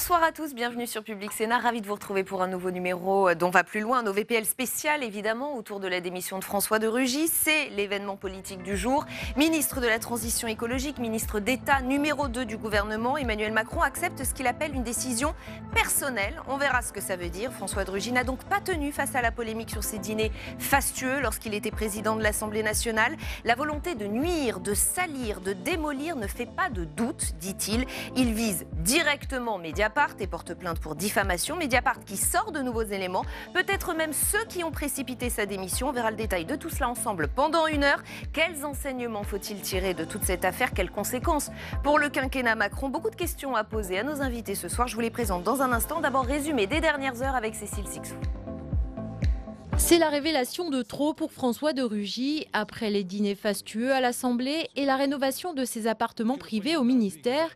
Bonsoir à tous, bienvenue sur Public Sénat. Ravi de vous retrouver pour un nouveau numéro dont va plus loin. Un OVPL spécial, évidemment, autour de la démission de François de Rugy. C'est l'événement politique du jour. Ministre de la Transition écologique, ministre d'État numéro 2 du gouvernement, Emmanuel Macron accepte ce qu'il appelle une décision personnelle. On verra ce que ça veut dire. François de Rugy n'a donc pas tenu face à la polémique sur ses dîners fastueux lorsqu'il était président de l'Assemblée nationale. La volonté de nuire, de salir, de démolir ne fait pas de doute, dit-il. Il vise directement Mediapart et porte plainte pour diffamation. Mediapart qui sort de nouveaux éléments, peut-être même ceux qui ont précipité sa démission. On verra le détail de tout cela ensemble pendant une heure. Quels enseignements faut-il tirer de toute cette affaire? Quelles conséquences pour le quinquennat Macron? Beaucoup de questions à poser à nos invités ce soir. Je vous les présente dans un instant. D'abord, résumé des dernières heures avec Cécile Sixou. C'est la révélation de trop pour François de Rugy, après les dîners fastueux à l'Assemblée et la rénovation de ses appartements privés au ministère.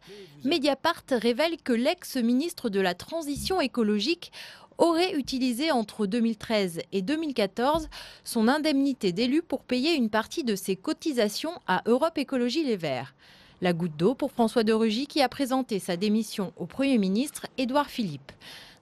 Mediapart révèle que l'ex-ministre de la Transition écologique aurait utilisé entre 2013 et 2014 son indemnité d'élu pour payer une partie de ses cotisations à Europe Écologie Les Verts. La goutte d'eau pour François de Rugy qui a présenté sa démission au Premier ministre Édouard Philippe.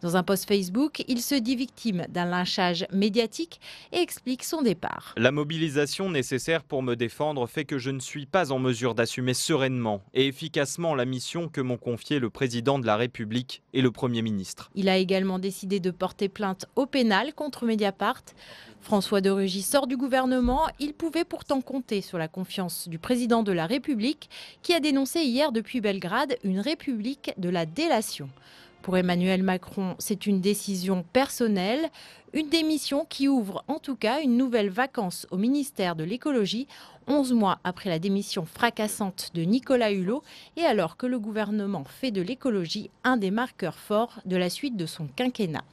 Dans un post Facebook, il se dit victime d'un lynchage médiatique et explique son départ. La mobilisation nécessaire pour me défendre fait que je ne suis pas en mesure d'assumer sereinement et efficacement la mission que m'ont confiée le président de la République et le Premier ministre. Il a également décidé de porter plainte au pénal contre Mediapart. François de Rugy sort du gouvernement. Il pouvait pourtant compter sur la confiance du président de la République qui a dénoncé hier depuis Belgrade une république de la délation. Pour Emmanuel Macron, c'est une décision personnelle, une démission qui ouvre en tout cas une nouvelle vacance au ministère de l'écologie, 11 mois après la démission fracassante de Nicolas Hulot et alors que le gouvernement fait de l'écologie un des marqueurs forts de la suite de son quinquennat.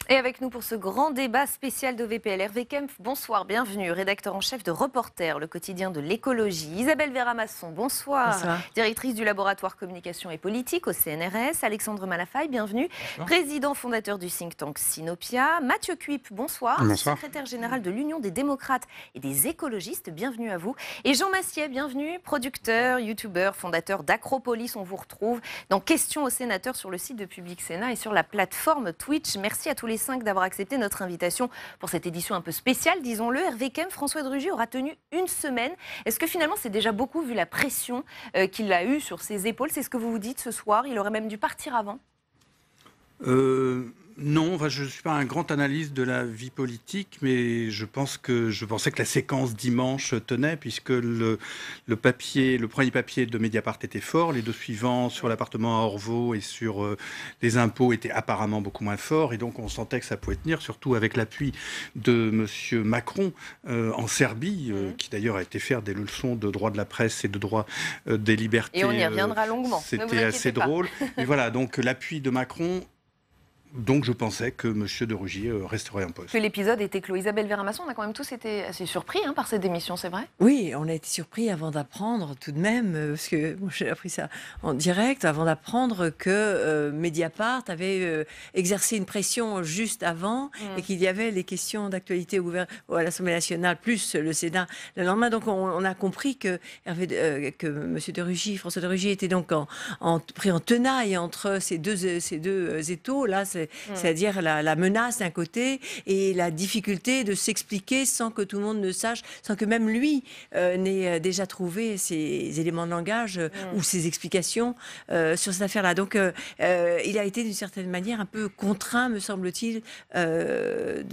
Et avec nous pour ce grand débat spécial d'OVPL, Hervé Kempf, bonsoir, bienvenue, rédacteur en chef de Reporter, le quotidien de l'écologie. Isabelle Véramasson, bonsoir, directrice du laboratoire communication et politique au CNRS. Alexandre Malafaille, bienvenue, président fondateur du think tank Sinopia. Mathieu Cuyp, bonsoir, secrétaire général de l'Union des démocrates et des écologistes, bienvenue à vous. Et Jean Massier, bienvenue, producteur, youtubeur, fondateur d'Acropolis. On vous retrouve dans Questions aux sénateurs sur le site de Public Sénat et sur la plateforme Twitch. Merci à tous les 5 d'avoir accepté notre invitation pour cette édition un peu spéciale, disons-le. Hervé Kempf, François de Rugy aura tenu une semaine. Est-ce que finalement c'est déjà beaucoup vu la pression qu'il a eue sur ses épaules? C'est ce que vous vous dites ce soir? Il aurait même dû partir avant? Non, je ne suis pas un grand analyste de la vie politique, mais je pensais que la séquence dimanche tenait, puisque le premier papier de Mediapart était fort, les deux suivants sur l'appartement à Orvault et sur les impôts étaient apparemment beaucoup moins forts, et donc on sentait que ça pouvait tenir, surtout avec l'appui de M. Macron en Serbie, qui d'ailleurs a été faire des leçons de droit de la presse et de droit des libertés. Et on y reviendra longuement. C'était assez drôle. Mais voilà, donc l'appui de Macron. Donc je pensais que M. de Rugy resterait en poste. Que l'épisode était clos. Isabelle Véramasson, on a quand même tous été assez surpris par cette démission, c'est vrai? Oui, on a été surpris avant d'apprendre tout de même, parce que moi, j'ai appris ça en direct, avant d'apprendre que Mediapart avait exercé une pression juste avant et qu'il y avait les questions d'actualité à l'Assemblée nationale, plus le Sénat le lendemain. Donc on a compris que M. de Rugy, François de Rugy était donc pris en tenaille entre ces deux étaux. Là, c'est-à-dire la menace d'un côté et la difficulté de s'expliquer sans que tout le monde ne sache, sans que même lui n'ait déjà trouvé ses éléments de langage ou ses explications sur cette affaire-là. Donc il a été d'une certaine manière un peu contraint, me semble-t-il, de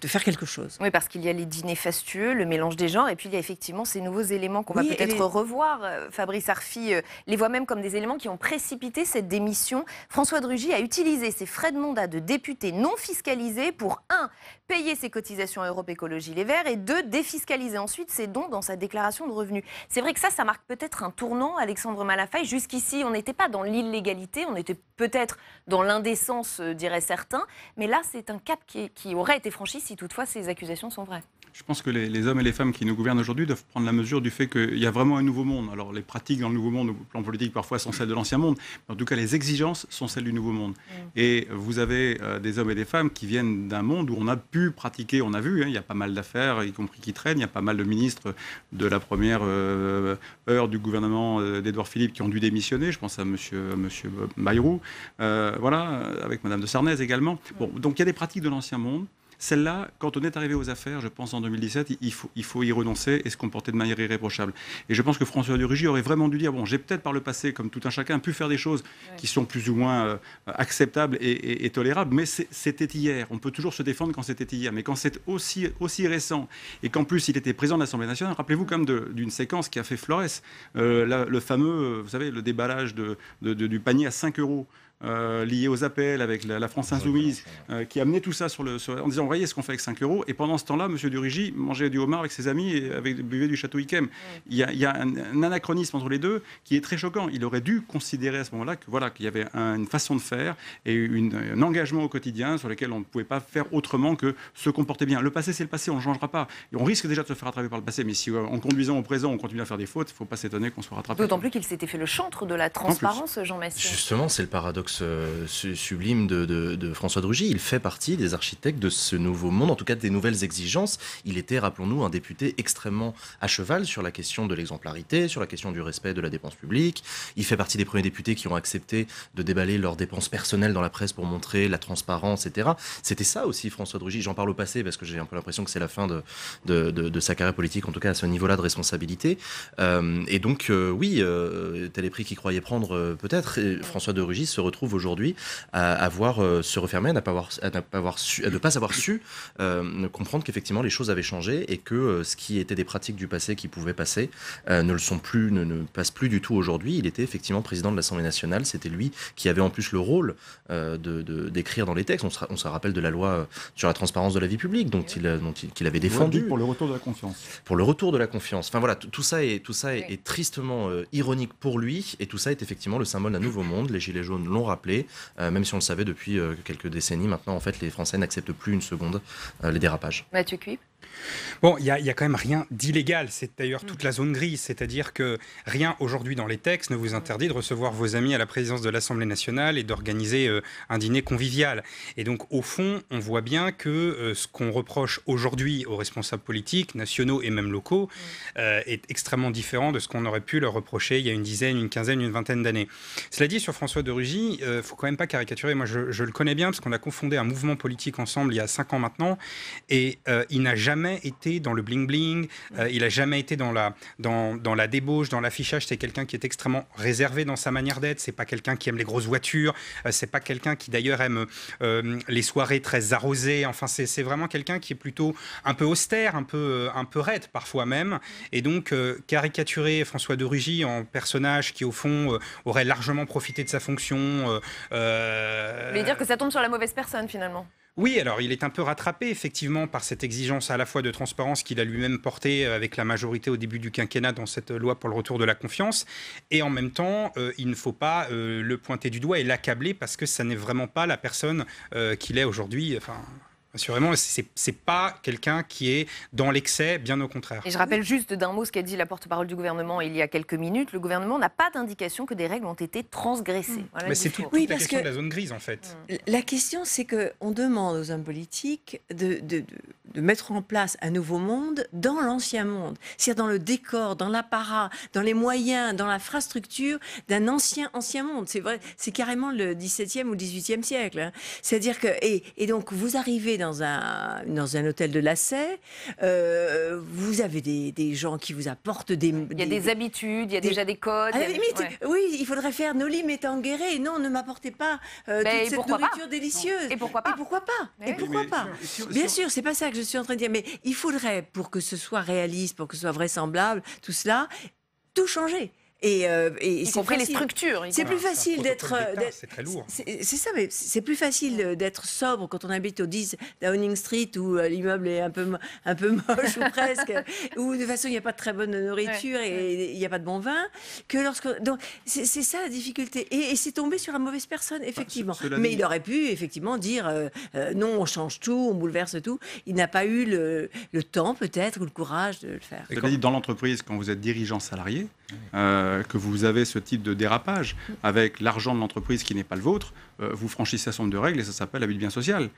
faire quelque chose. Oui, parce qu'il y a les dîners fastueux, le mélange des genres, et puis il y a effectivement ces nouveaux éléments qu'on va peut-être revoir. Fabrice Arfi les voit même comme des éléments qui ont précipité cette démission. François de Rugy a utilisé ses frais de mandat de député non fiscalisés pour 1. Payer ses cotisations à Europe Écologie Les Verts et 2. Défiscaliser ensuite ses dons dans sa déclaration de revenus. C'est vrai que ça marque peut-être un tournant, Alexandre Malafaille. Jusqu'ici, on n'était pas dans l'illégalité, on était peut-être dans l'indécence, diraient certains, mais là, c'est un cap qui aurait été franchi si toutefois ces accusations sont vraies. Je pense que les hommes et les femmes qui nous gouvernent aujourd'hui doivent prendre la mesure du fait qu'il y a vraiment un nouveau monde. Alors les pratiques dans le nouveau monde, au plan politique, parfois sont celles de l'ancien monde. Mais en tout cas, les exigences sont celles du nouveau monde. Et vous avez des hommes et des femmes qui viennent d'un monde où on a pu pratiquer, on a vu, il y a pas mal d'affaires, y compris qui traînent. Il y a pas mal de ministres de la première heure du gouvernement d'Édouard Philippe qui ont dû démissionner. Je pense à monsieur Bayrou, voilà, avec madame de Sarnez également. Bon, donc il y a des pratiques de l'ancien monde. Celle-là, quand on est arrivé aux affaires, je pense en 2017, il faut y renoncer et se comporter de manière irréprochable. Et je pense que François de Rugy aurait vraiment dû dire, bon, j'ai peut-être par le passé, comme tout un chacun, pu faire des choses qui sont plus ou moins acceptables et tolérables, mais c'était hier. On peut toujours se défendre quand c'était hier, mais quand c'est aussi récent et qu'en plus il était président de l'Assemblée nationale, rappelez-vous quand même d'une séquence qui a fait Flores, le fameux, vous savez, le déballage du panier à 5 €. Lié aux APL avec la France Insoumise, qui amenait tout ça en disant voyez ce qu'on fait avec 5 €. Et pendant ce temps-là, M. Durugy mangeait du homard avec ses amis et buvait du Château Yquem. Il y a un anachronisme entre les deux qui est très choquant. Il aurait dû considérer à ce moment-là qu'il y avait une façon de faire et un engagement au quotidien sur lequel on ne pouvait pas faire autrement que se comporter bien. Le passé, c'est le passé, on ne le changera pas. Et on risque déjà de se faire rattraper par le passé. Mais si en conduisant au présent, on continue à faire des fautes, il ne faut pas s'étonner qu'on soit rattrapé. D'autant plus qu'il s'était fait le chantre de la transparence, Jean Messia. Justement, c'est le paradoxe sublime de François de Rugy. Il fait partie des architectes de ce nouveau monde, en tout cas des nouvelles exigences. Il était, rappelons-nous, un député extrêmement à cheval sur la question de l'exemplarité, sur la question du respect de la dépense publique. Il fait partie des premiers députés qui ont accepté de déballer leurs dépenses personnelles dans la presse pour montrer la transparence, etc. C'était ça aussi François de Rugy. J'en parle au passé parce que j'ai un peu l'impression que c'est la fin de sa carrière politique, en tout cas à ce niveau-là de responsabilité. Et donc, oui, tel est pris qu'il croyait prendre peut-être. François de Rugy se retrouve aujourd'hui à voir se refermer, à ne pas avoir su comprendre qu'effectivement les choses avaient changé et que ce qui était des pratiques du passé qui pouvaient passer ne passent plus du tout aujourd'hui. Il était effectivement président de l'Assemblée nationale, c'était lui qui avait en plus le rôle d'écrire dans les textes. On se rappelle de la loi sur la transparence de la vie publique qu'il avait défendue. Pour le retour de la confiance. Pour le retour de la confiance. Enfin voilà, tout ça est tristement ironique pour lui et tout ça est effectivement le symbole d'un nouveau monde. Les Gilets jaunes l'ont rappelé. Même si on le savait depuis quelques décennies, maintenant, en fait, les Français n'acceptent plus une seconde les dérapages. Mathieu Cuyp. Bon, il y a quand même rien d'illégal. C'est d'ailleurs toute la zone grise. C'est-à-dire que rien aujourd'hui dans les textes ne vous interdit de recevoir vos amis à la présidence de l'Assemblée nationale et d'organiser un dîner convivial. Et donc, au fond, on voit bien que ce qu'on reproche aujourd'hui aux responsables politiques, nationaux et même locaux, est extrêmement différent de ce qu'on aurait pu leur reprocher il y a une dizaine, une quinzaine, une vingtaine d'années. Cela dit, sur François de Rugy, il ne faut quand même pas caricaturer. Moi, je le connais bien parce qu'on a confondé un mouvement politique ensemble il y a 5 ans maintenant. Et il n'a jamais été dans le bling-bling, il n'a jamais été dans la débauche, dans l'affichage. C'est quelqu'un qui est extrêmement réservé dans sa manière d'être. C'est pas quelqu'un qui aime les grosses voitures. C'est pas quelqu'un qui d'ailleurs aime les soirées très arrosées. Enfin, c'est vraiment quelqu'un qui est plutôt un peu austère, un peu raide parfois même. Et donc, caricaturer François de Rugy en personnage qui, au fond, aurait largement profité de sa fonction. Vous voulez dire que ça tombe sur la mauvaise personne, finalement? Oui, alors il est un peu rattrapé effectivement par cette exigence à la fois de transparence qu'il a lui-même portée avec la majorité au début du quinquennat dans cette loi pour le retour de la confiance. Et en même temps, il ne faut pas le pointer du doigt et l'accabler parce que ça n'est vraiment pas la personne qu'il est aujourd'hui. Enfin, assurément, c'est pas quelqu'un qui est dans l'excès, bien au contraire. Et je rappelle juste d'un mot ce qu'a dit la porte-parole du gouvernement il y a quelques minutes. Le gouvernement n'a pas d'indication que des règles ont été transgressées. Voilà. Mais c'est toute la question de la zone grise, en fait. La question, c'est qu'on demande aux hommes politiques de mettre en place un nouveau monde dans l'ancien monde. C'est-à-dire dans le décor, dans l'apparat, dans les moyens, dans l'infrastructure d'un ancien monde. C'est vrai, c'est carrément le 17e ou 18e siècle. Hein. C'est-à-dire que... Et donc, vous arrivez dans un hôtel de lacet, vous avez des gens qui vous apportent des... Il y a des habitudes, il y a déjà des codes. À la limite, oui, il faudrait faire Noli me tangere. Non, ne m'apportez pas toute cette nourriture délicieuse. Et pourquoi pas? Et pourquoi pas? Et pourquoi pas? Bien sûr, c'est pas ça que je suis en train de dire, mais il faudrait, pour que ce soit réaliste, pour que ce soit vraisemblable, tout cela, tout changer. Y compris les structures. C'est plus facile d'être. C'est très lourd. C'est ça, mais c'est plus facile d'être sobre quand on habite au 10 Downing Street où l'immeuble est un peu moche ou presque, où de toute façon il n'y a pas de très bonne nourriture et il n'y a pas de bon vin, que lorsque. Donc c'est ça la difficulté. Et c'est tombé sur la mauvaise personne, effectivement. Mais il aurait pu effectivement dire non, on change tout, on bouleverse tout. Il n'a pas eu le temps peut-être ou le courage de le faire. Cela dit, dans l'entreprise, quand vous êtes dirigeant salarié, que vous avez ce type de dérapage avec l'argent de l'entreprise qui n'est pas le vôtre, vous franchissez un certain nombre de règles et ça s'appelle l'abus de bien social.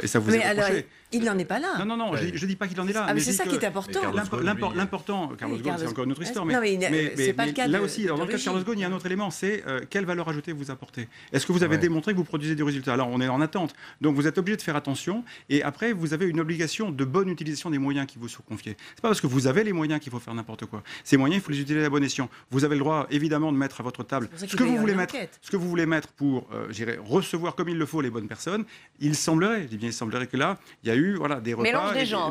Et ça vous est reproché. Alors, il n'en est pas là. Non, je ne dis pas qu'il en est là. Ah, mais c'est ça qui est important. L'important, Carlos Ghosn, c'est encore une autre histoire. C'est pas le cas là aussi, dans le cas de Carlos Ghosn, il y a un autre élément, c'est quelle valeur ajoutée vous apportez. Est-ce que vous avez démontré que vous produisez du résultat? Alors, on est en attente. Donc, vous êtes obligé de faire attention. Et après, vous avez une obligation de bonne utilisation des moyens qui vous sont confiés. C'est pas parce que vous avez les moyens qu'il faut faire n'importe quoi. Ces moyens, il faut les utiliser à bon escient. Vous avez le droit, évidemment, de mettre à votre table ce que vous voulez mettre pour recevoir comme il le faut les bonnes personnes. Il semblerait que là, il y a eu des repas.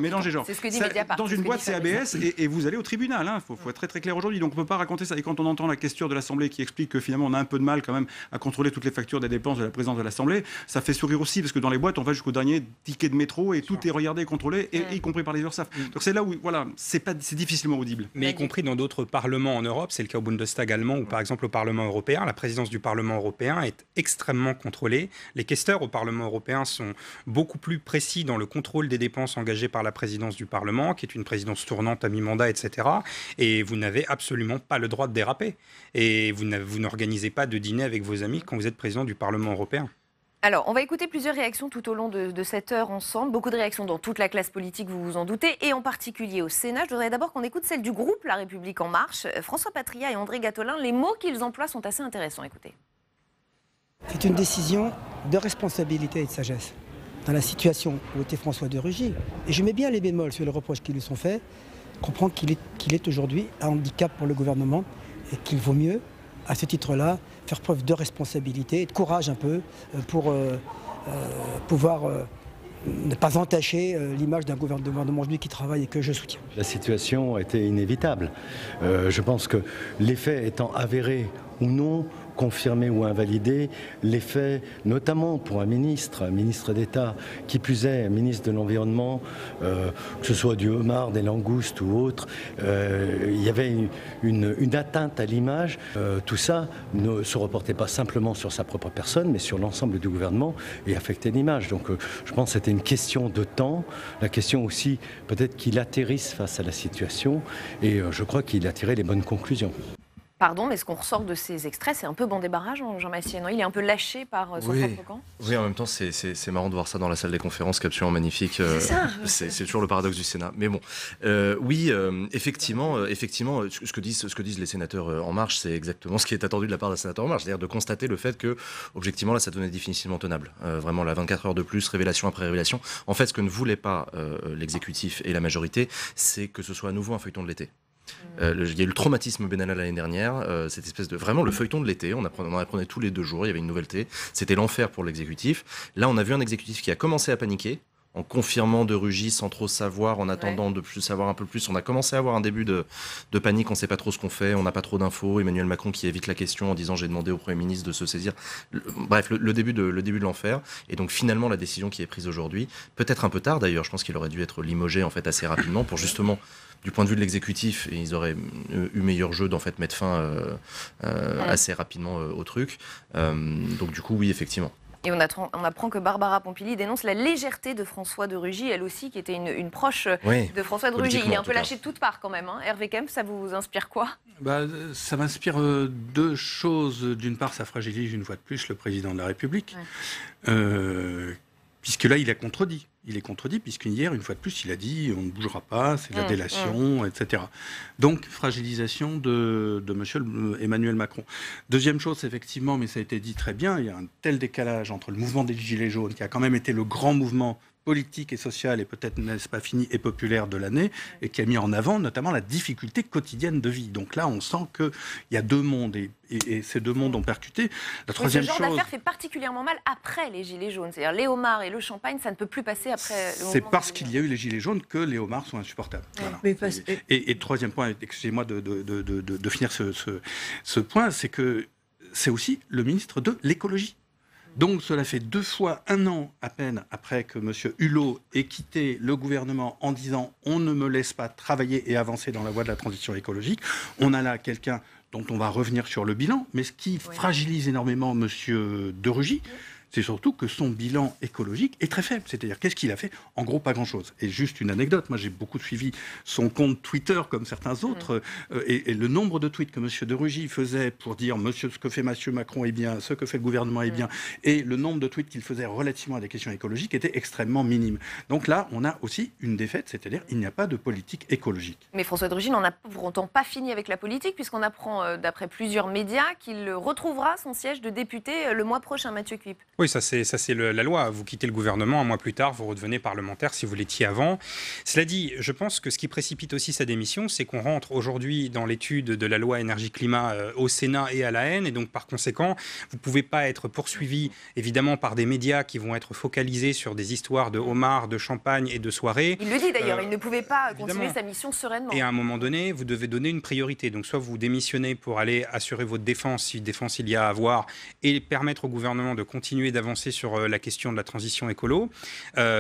Mélange des genres. C'est ce que dit Mediapart. Dans une boîte, c'est ABS et vous allez au tribunal. Il faut être très très clair aujourd'hui. Donc on ne peut pas raconter ça. Et quand on entend la questure de l'Assemblée qui explique que finalement on a un peu de mal quand même à contrôler toutes les factures des dépenses de la présidence de l'Assemblée, ça fait sourire aussi parce que dans les boîtes, on va jusqu'au dernier ticket de métro et tout est regardé et contrôlé, y compris par les URSSAF. Donc c'est là où c'est difficilement audible. Mais y compris dans d'autres parlements en Europe, c'est le cas au Bundestag allemand ou par exemple au Parlement européen. La présidence du Parlement européen est extrêmement contrôlée. Les questeurs au Parlement européen sont beaucoup plus précis dans le contrôle des dépenses engagées par la présidence du Parlement, qui est une présidence tournante à mi-mandat, etc. Et vous n'avez absolument pas le droit de déraper. Et vous n'organisez pas de dîner avec vos amis quand vous êtes président du Parlement européen. Alors, on va écouter plusieurs réactions tout au long de cette heure ensemble. Beaucoup de réactions dans toute la classe politique, vous vous en doutez, et en particulier au Sénat. Je voudrais d'abord qu'on écoute celle du groupe La République En Marche. François Patriat et André Gattolin, les mots qu'ils emploient sont assez intéressants. Écoutez. C'est une décision de responsabilité et de sagesse. Dans la situation où était François de Rugy, et je mets bien les bémols sur les reproches qui lui sont faits, comprendre qu'il est aujourd'hui un handicap pour le gouvernement et qu'il vaut mieux, à ce titre-là, faire preuve de responsabilité et de courage un peu pour pouvoir ne pas entacher l'image d'un gouvernement aujourd'hui qui travaille et que je soutiens. La situation était inévitable. Je pense que les faits étant avérés ou non, confirmer ou invalider les faits, notamment pour un ministre d'État, qui plus est, un ministre de l'Environnement, que ce soit du homard, des langoustes ou autre, il y avait une atteinte à l'image. Tout ça ne se reportait pas simplement sur sa propre personne, mais sur l'ensemble du gouvernement et affectait l'image. Donc je pense que c'était une question de temps, la question aussi peut-être qu'il atterrisse face à la situation, et je crois qu'il a tiré les bonnes conclusions. Pardon, mais ce qu'on ressort de ces extraits, c'est un peu bon débarrage, Jean Massier, non? Il est un peu lâché par son propre camp. Oui, en même temps, c'est marrant de voir ça dans la salle des conférences, qui est absolument magnifique. C'est toujours le paradoxe du Sénat. Mais bon, effectivement, ce que disent les sénateurs En Marche, c'est exactement ce qui est attendu de la part d'un sénateur En Marche, c'est-à-dire de constater le fait que, objectivement, là, ça devenait difficilement tenable. Vraiment, la 24 heures de plus, révélation après révélation. En fait, ce que ne voulait pas l'exécutif et la majorité, c'est que ce soit à nouveau un feuilleton de l'été. Il y a eu le traumatisme Benalla l'année dernière, cette espèce de vraiment le feuilleton de l'été, on en apprenait tous les 2 jours, il y avait une nouveauté, c'était l'enfer pour l'exécutif. Là on a vu un exécutif qui a commencé à paniquer, en confirmant de Rugy sans trop savoir, en attendant de plus savoir un peu plus. On a commencé à avoir un début de panique, on ne sait pas trop ce qu'on fait, on n'a pas trop d'infos. Emmanuel Macron qui évite la question en disant j'ai demandé au Premier ministre de se saisir. Bref, le début de l'enfer. Et donc finalement la décision qui est prise aujourd'hui, peut-être un peu tard d'ailleurs, je pense qu'il aurait dû être limogé en fait assez rapidement pour justement, du point de vue de l'exécutif, et ils auraient eu meilleur jeu d'en fait mettre fin assez rapidement au truc. Donc du coup oui effectivement. Et on apprend que Barbara Pompili dénonce la légèreté de François de Rugy, elle aussi, qui était une proche de François de Rugy. Il est un peu lâché de toutes parts quand même. Hervé Kempf, ça vous inspire quoi? Ça m'inspire 2 choses. D'une part, ça fragilise une fois de plus le président de la République, puisque là, il a contredit. Il est contredit, puisqu'hier, une fois de plus, il a dit on ne bougera pas, c'est de la délation, etc. Donc, fragilisation de M. Emmanuel Macron. Deuxième chose, effectivement, mais ça a été dit très bien, il y a un tel décalage entre le mouvement des Gilets jaunes, qui a quand même été le grand mouvement politique et social, et peut-être n'est-ce pas fini, et populaire de l'année, et qui a mis en avant notamment la difficulté quotidienne de vie. Donc là, on sent qu'il y a 2 mondes, et ces 2 mondes ont percuté. La troisième chose... Ce genre d'affaire fait particulièrement mal après les Gilets jauns. C'est-à-dire les homards et le champagne, ça ne peut plus passer après le mouvement. C'est parce qu'il y a eu les Gilets jaunes que les homards sont insupportables. Voilà. Et troisième point, excusez-moi de finir ce point, c'est que c'est aussi le ministre de l'écologie. Donc cela fait 2 fois 1 an à peine après que M. Hulot ait quitté le gouvernement en disant « on ne me laisse pas travailler et avancer dans la voie de la transition écologique ». On a là quelqu'un dont on va revenir sur le bilan, mais ce qui fragilise énormément M. de Rugy, c'est surtout que son bilan écologique est très faible. C'est-à-dire, qu'est-ce qu'il a fait? En gros, pas grand-chose. Et juste une anecdote, moi j'ai beaucoup suivi son compte Twitter, comme certains autres, et le nombre de tweets que M. de Rugy faisait pour dire « Monsieur, ce que fait M. Macron est bien, ce que fait le gouvernement est bien », et le nombre de tweets qu'il faisait relativement à des questions écologiques était extrêmement minime. Donc là, on a aussi une défaite, c'est-à-dire il n'y a pas de politique écologique. Mais François de Rugy n'en a pour autant pas fini avec la politique, puisqu'on apprend, d'après plusieurs médias, qu'il retrouvera son siège de député le mois prochain, Mathieu Cuip. Oui, ça c'est la loi. Vous quittez le gouvernement, un mois plus tard, vous redevenez parlementaire si vous l'étiez avant. Cela dit, je pense que ce qui précipite aussi sa démission, c'est qu'on rentre aujourd'hui dans l'étude de la loi énergie-climat au Sénat et à la Haine, et donc par conséquent, vous ne pouvez pas être poursuivi évidemment par des médias qui vont être focalisés sur des histoires de homards, de champagne et de soirées. Il le dit d'ailleurs, il ne pouvait pas continuer sa mission sereinement. Et à un moment donné, vous devez donner une priorité. Donc soit vous démissionnez pour aller assurer votre défense, si défense il y a à avoir, et permettre au gouvernement de continuer d'avancer sur la question de la transition écolo,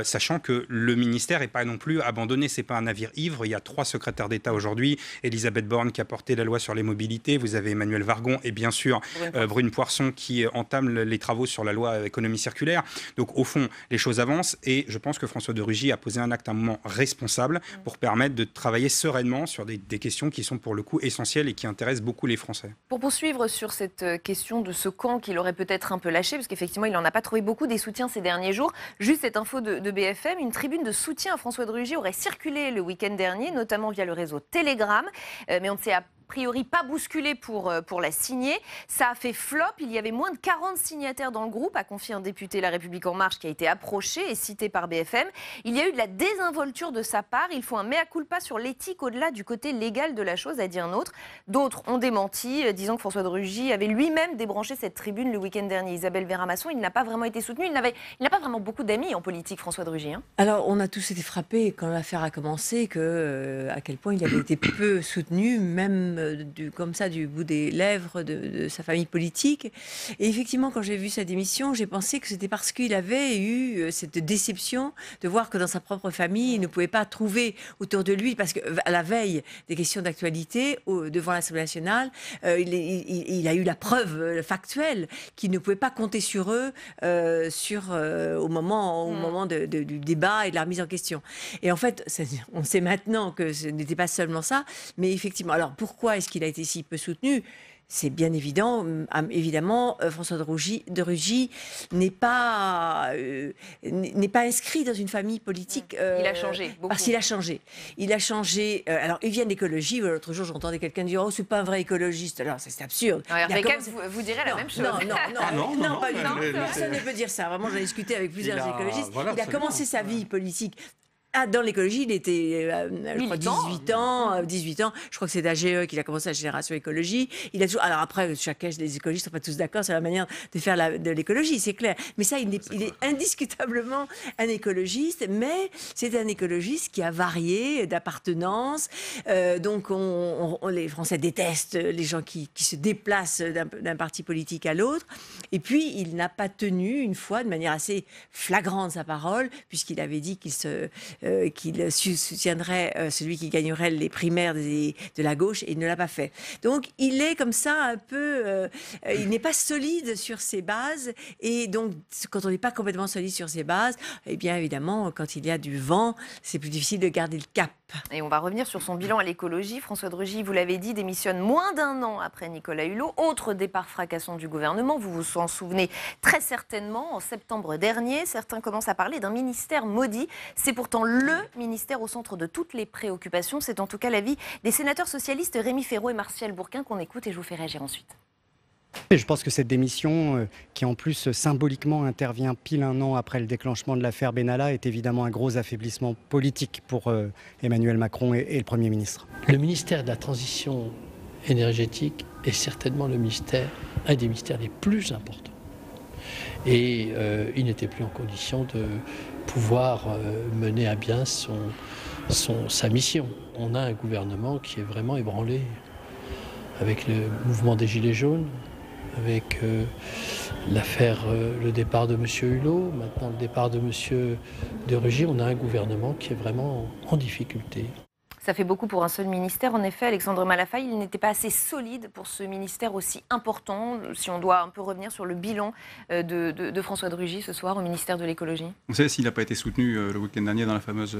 sachant que le ministère n'est pas non plus abandonné, c'est pas un navire ivre. Il y a 3 secrétaires d'État aujourd'hui, Elisabeth Borne qui a porté la loi sur les mobilités, vous avez Emmanuel Vargon et bien sûr Brune Poirson qui entame les travaux sur la loi économie circulaire. Donc au fond, les choses avancent et je pense que François de Rugy a posé un acte à un moment responsable pour permettre de travailler sereinement sur des questions qui sont pour le coup essentielles et qui intéressent beaucoup les Français. Pour poursuivre sur cette question de ce camp qu'il aurait peut-être un peu lâché, parce qu'effectivement il n'en a pas trouvé beaucoup des soutiens ces derniers jours. Juste cette info de BFM, une tribune de soutien à François de Rugy aurait circulé le week-end dernier, notamment via le réseau Telegram, mais on ne sait a priori pas bousculé pour la signer. Ça a fait flop, il y avait moins de 40 signataires dans le groupe, a confié un député La République En Marche qui a été approché et cité par BFM. Il y a eu de la désinvolture de sa part, il faut un mea culpa sur l'éthique au-delà du côté légal de la chose, a dit un autre. D'autres ont démenti, disant que François de Rugy avait lui-même débranché cette tribune le week-end dernier. Isabelle Véramasson, il n'a pas vraiment été soutenu, il n'a pas vraiment beaucoup d'amis en politique, François de Rugy. Hein. Alors, on a tous été frappés quand l'affaire a commencé, à quel point il avait été peu soutenu, même comme ça du bout des lèvres de sa famille politique. Et effectivement, quand j'ai vu sa démission, j'ai pensé que c'était parce qu'il avait eu cette déception de voir que dans sa propre famille, il ne pouvait pas trouver autour de lui, parce qu'à la veille des questions d'actualité, devant l'Assemblée nationale, il a eu la preuve factuelle qu'il ne pouvait pas compter sur eux au moment du débat et de la remise en question. Et en fait, on sait maintenant que ce n'était pas seulement ça, mais effectivement, alors pourquoi est-ce qu'il a été si peu soutenu? C'est bien évidemment, François de Rugy n'est pas inscrit dans une famille politique. Il a changé beaucoup. Parce qu'il a changé. Il a changé. Alors, il vient de l'écologie. L'autre jour, j'entendais quelqu'un dire « Oh, c'est pas un vrai écologiste ». Alors, c'est absurde. Vous direz la même chose. Non, pas du tout. Personne ne peut dire ça. Vraiment, j'ai discuté avec plusieurs écologistes. Il a commencé sa vie politique. Dans l'écologie, il était, je crois, 18 ans. Je crois que c'est d'AGE qu'il a commencé la Génération Écologie. Il a toujours... Alors après, les écologistes ne sont pas tous d'accord sur la manière de faire de l'écologie, c'est clair. Mais ça, il est indiscutablement un écologiste, mais c'est un écologiste qui a varié d'appartenance. Donc, les Français détestent les gens qui se déplacent d'un parti politique à l'autre. Et puis, il n'a pas tenu, une fois, de manière assez flagrante, sa parole, puisqu'il avait dit qu'il soutiendrait celui qui gagnerait les primaires de la gauche, et il ne l'a pas fait. Donc, il est comme ça un peu... il n'est pas solide sur ses bases, et donc, quand on n'est pas complètement solide sur ses bases, eh bien, évidemment, quand il y a du vent, c'est plus difficile de garder le cap. Et on va revenir sur son bilan à l'écologie. François de Rugy, vous l'avez dit, démissionne moins d'1 an après Nicolas Hulot. Autre départ fracassant du gouvernement, vous vous en souvenez très certainement, en septembre dernier, certains commencent à parler d'un ministère maudit. C'est pourtant le ministère au centre de toutes les préoccupations. C'est en tout cas l'avis des sénateurs socialistes Rémi Féraud et Martial Bourquin qu'on écoute, et je vous fais réagir ensuite. Et je pense que cette démission, qui en plus symboliquement intervient pile 1 an après le déclenchement de l'affaire Benalla, est évidemment un gros affaiblissement politique pour Emmanuel Macron et le Premier ministre. Le ministère de la Transition énergétique est certainement un des ministères les plus importants. Et il n'était plus en condition de pouvoir mener à bien sa mission. On a un gouvernement qui est vraiment ébranlé avec le mouvement des Gilets jaunes, avec l'affaire, le départ de M. Hulot, maintenant le départ de M. de Rugy. On a un gouvernement qui est vraiment en difficulté. Ça fait beaucoup pour un seul ministère. En effet, Alexandre Malafaille, il n'était pas assez solide pour ce ministère aussi important, si on doit un peu revenir sur le bilan de François de Rugy ce soir au ministère de l'écologie. On sait s'il n'a pas été soutenu le week-end dernier dans la fameuse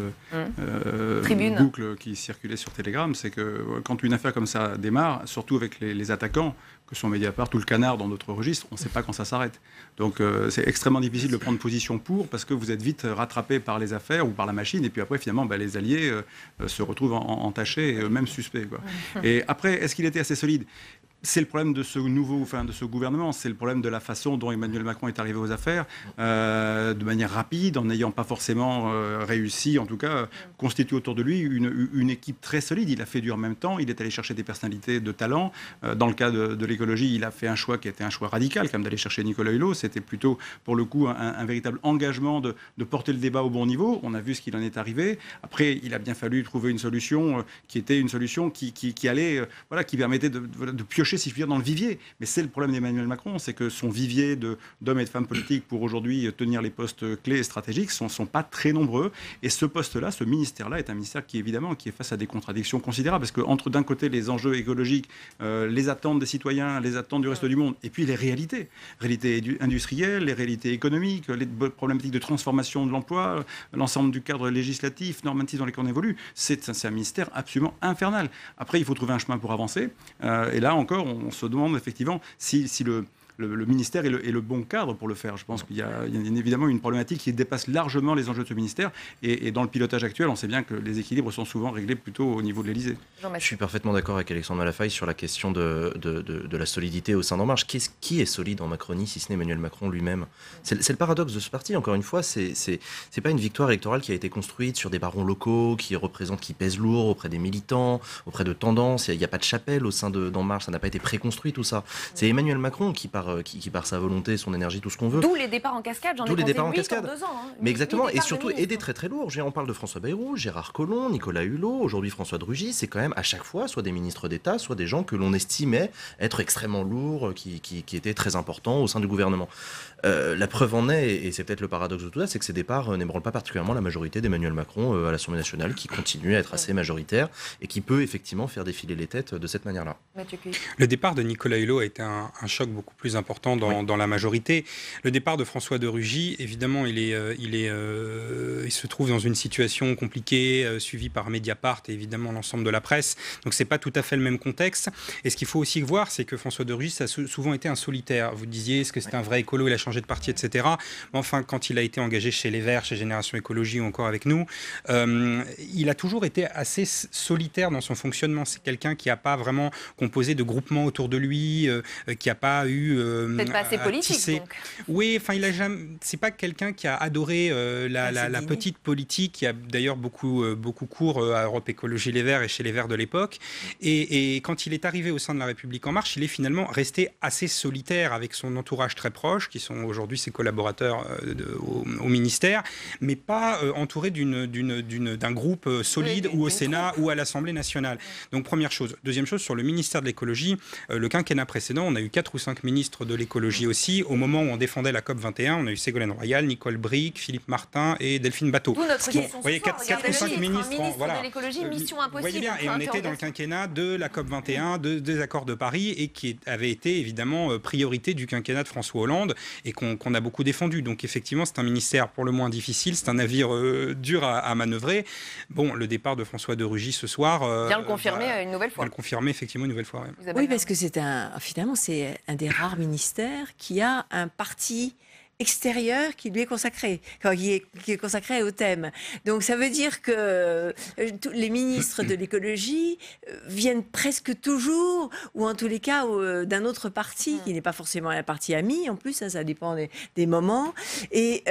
tribune boucle qui circulait sur Telegram, c'est que quand une affaire comme ça démarre, surtout avec les attaquants, que sont Mediapart ou le Canard dans d'autres registres, on ne sait pas quand ça s'arrête. Donc c'est extrêmement difficile de prendre position pour, parce que vous êtes vite rattrapé par les affaires ou par la machine, et puis après finalement les alliés se retrouvent entachés et même suspects, quoi. Et après, est-ce qu'il était assez solide ? C'est le problème de ce de ce gouvernement, c'est le problème de la façon dont Emmanuel Macron est arrivé aux affaires, de manière rapide, en n'ayant pas forcément réussi, en tout cas, constituer autour de lui une équipe très solide. Il a fait du en même temps, il est allé chercher des personnalités de talent. Dans le cas de l'écologie, il a fait un choix qui était un choix radical, comme d'aller chercher Nicolas Hulot. C'était plutôt, pour le coup, un véritable engagement de porter le débat au bon niveau. On a vu ce qu'il en est arrivé. Après, il a bien fallu trouver une solution qui était une solution qui allait, qui permettait de piocher, si je puis dire, dans le vivier. Mais c'est le problème d'Emmanuel Macron, c'est que son vivier d'hommes et de femmes politiques pour aujourd'hui tenir les postes clés et stratégiques sont pas très nombreux. Et ce poste-là, ce ministère-là, est un ministère qui est face à des contradictions considérables, parce que entre d'un côté les enjeux écologiques, les attentes des citoyens, les attentes du reste du monde, et puis les réalités industrielles, les réalités économiques, les problématiques de transformation de l'emploi, l'ensemble du cadre législatif, normatif dans lequel on évolue, c'est un ministère absolument infernal. Après, il faut trouver un chemin pour avancer. Et là encore, on se demande effectivement si le ministère est le bon cadre pour le faire. Je pense qu'il y a évidemment une problématique qui dépasse largement les enjeux de ce ministère. Et dans le pilotage actuel, on sait bien que les équilibres sont souvent réglés plutôt au niveau de l'Élysée. Je suis parfaitement d'accord avec Alexandre Malafaille sur la question de la solidité au sein d'En Marche. Qui est solide en Macronie, si ce n'est Emmanuel Macron lui-même ? C'est le paradoxe de ce parti. Encore une fois, c'est pas une victoire électorale qui a été construite sur des barons locaux qui pèsent lourd auprès des militants, auprès de tendances. Il n'y a pas de chapelle au sein d'En Marche. Ça n'a pas été préconstruit, tout ça. C'est Emmanuel Macron qui par sa volonté, son énergie, tout ce qu'on veut. D'où les départs en cascade, j'en ai compté 8 en 2 ans. Mais exactement, et surtout, et des très très lourds. On parle de François Bayrou, Gérard Collomb, Nicolas Hulot, aujourd'hui François de Rugy. C'est quand même à chaque fois soit des ministres d'État, soit des gens que l'on estimait être extrêmement lourds, qui étaient très importants au sein du gouvernement. La preuve en est, et c'est peut-être le paradoxe de tout ça, c'est que ces départs n'ébranlent pas particulièrement la majorité d'Emmanuel Macron à l'Assemblée nationale, qui continue à être assez majoritaire et qui peut effectivement faire défiler les têtes de cette manière-là. Le départ de Nicolas Hulot a été un choc beaucoup plus important dans la majorité. Le départ de François de Rugy, évidemment, il se trouve dans une situation compliquée, suivie par Mediapart et évidemment l'ensemble de la presse. Donc c'est pas tout à fait le même contexte. Et ce qu'il faut aussi voir, c'est que François de Rugy, ça a souvent été un solitaire. Vous disiez, est-ce que c'est un vrai écolo, il a changé de parti, etc. Mais enfin, quand il a été engagé chez Les Verts, chez Génération Écologie ou encore avec nous, il a toujours été assez solitaire dans son fonctionnement. C'est quelqu'un qui n'a pas vraiment composé de groupements autour de lui, qui n'a pas eu... Peut-être pas assez politique, donc. Oui, enfin, c'est pas quelqu'un qui a adoré la petite politique, qui a d'ailleurs beaucoup cours à Europe Écologie Les Verts et chez Les Verts de l'époque. Et quand il est arrivé au sein de La République En Marche, il est finalement resté assez solitaire avec son entourage très proche, qui sont aujourd'hui ses collaborateurs au ministère, mais pas entouré d'un groupe solide ou au Sénat ou à l'Assemblée nationale. Donc première chose. Deuxième chose, sur le ministère de l'écologie, le quinquennat précédent, on a eu 4 ou 5 ministres de l'écologie aussi. Au moment où on défendait la COP21, on a eu Ségolène Royal, Nicole Bricq, Philippe Martin et Delphine Bateau. D'où notre question vous voyez, 4 ou 5 ministres de l'écologie, mission impossible. Vous voyez bien, et on était dans le quinquennat de la COP21, des accords de Paris, et qui avait été évidemment priorité du quinquennat de François Hollande, et qu'on a beaucoup défendu. Donc effectivement, c'est un ministère pour le moins difficile, c'est un navire dur à manœuvrer. Bon, le départ de François de Rugy ce soir... vient le confirmer une nouvelle fois. Vient le confirmer effectivement une nouvelle fois. Ouais. Oui, parce que finalement, c'est un des rares ministères qui a un parti extérieur qui lui est consacré, qui est consacré au thème. Donc ça veut dire que les ministres de l'écologie viennent presque toujours, ou en tous les cas d'un autre parti, qui n'est pas forcément un parti ami, en plus, ça dépend des moments. Et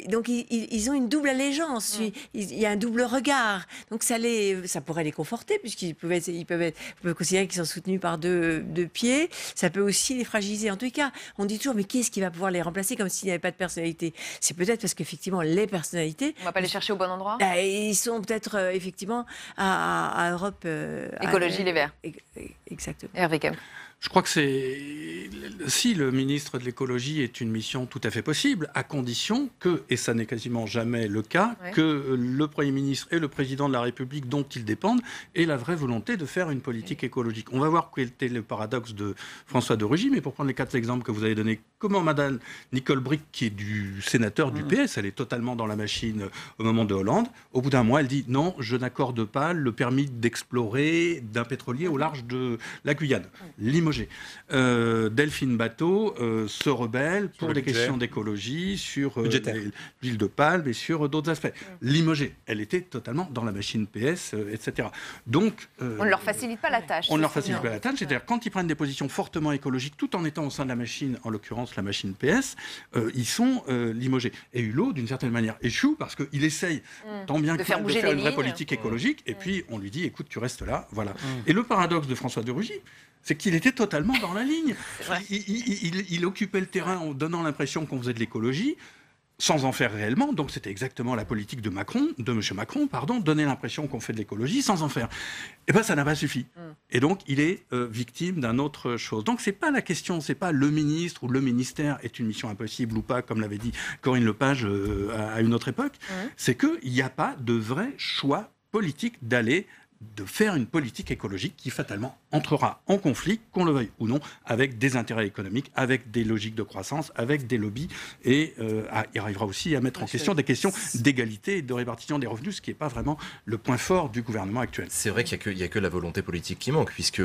donc ils ont une double allégeance, il y a un double regard. Donc ça pourrait les conforter, puisqu'ils peuvent considérer qu'ils sont soutenus par deux pieds. Ça peut aussi les fragiliser. En tous les cas, on dit toujours, mais qui est-ce qui va pouvoir les remplacer, comme s'il n'avaient pas de personnalité. C'est peut-être parce qu'effectivement, les personnalités... On ne va pas les chercher au bon endroit. Ils sont peut-être, effectivement, à Europe... Écologie, les Verts. Exactement. Hervé Kempf. Je crois que si le ministre de l'écologie est une mission tout à fait possible, à condition que, et ça n'est quasiment jamais le cas, que le Premier ministre et le Président de la République dont ils dépendent aient la vraie volonté de faire une politique écologique. On va voir quel était le paradoxe de François de Rugy, mais pour prendre les 4 exemples que vous avez donnés, comment Madame Nicole Bricq, qui est du sénateur du PS, elle est totalement dans la machine au moment de Hollande, au bout d'un mois, elle dit non, je n'accorde pas le permis d'explorer d'un pétrolier au large de la Guyane. Limogé. Delphine Batho se rebelle pour des questions d'écologie, sur l'huile de palme et sur d'autres aspects. Limogé. Elle était totalement dans la machine PS, etc. Donc, on ne leur facilite pas la tâche. On ne leur facilite pas la tâche. C'est-à-dire, quand ils prennent des positions fortement écologiques, tout en étant au sein de la machine, en l'occurrence la machine PS, ils sont limogés. Et Hulot, d'une certaine manière, échoue parce qu'il essaye tant bien que mal de faire une vraie politique écologique, et puis on lui dit, écoute, tu restes là. Voilà. Et le paradoxe de François de Rugy, c'est qu'il était totalement dans la ligne. Il occupait le terrain en donnant l'impression qu'on faisait de l'écologie, sans en faire réellement. Donc c'était exactement la politique de M. Macron, donner l'impression qu'on fait de l'écologie sans en faire. Et bien ça n'a pas suffi. Et donc il est victime d'une autre chose. Donc c'est pas la question, c'est pas le ministre ou le ministère est une mission impossible ou pas, comme l'avait dit Corinne Lepage à une autre époque. C'est qu'il n'y a pas de vrai choix politique de faire une politique écologique qui fatalement entrera en conflit, qu'on le veuille ou non, avec des intérêts économiques, avec des logiques de croissance, avec des lobbies, et il arrivera aussi à mettre en question des questions d'égalité et de répartition des revenus, ce qui n'est pas vraiment le point fort du gouvernement actuel. C'est vrai qu'il n'y a que la volonté politique qui manque, puisque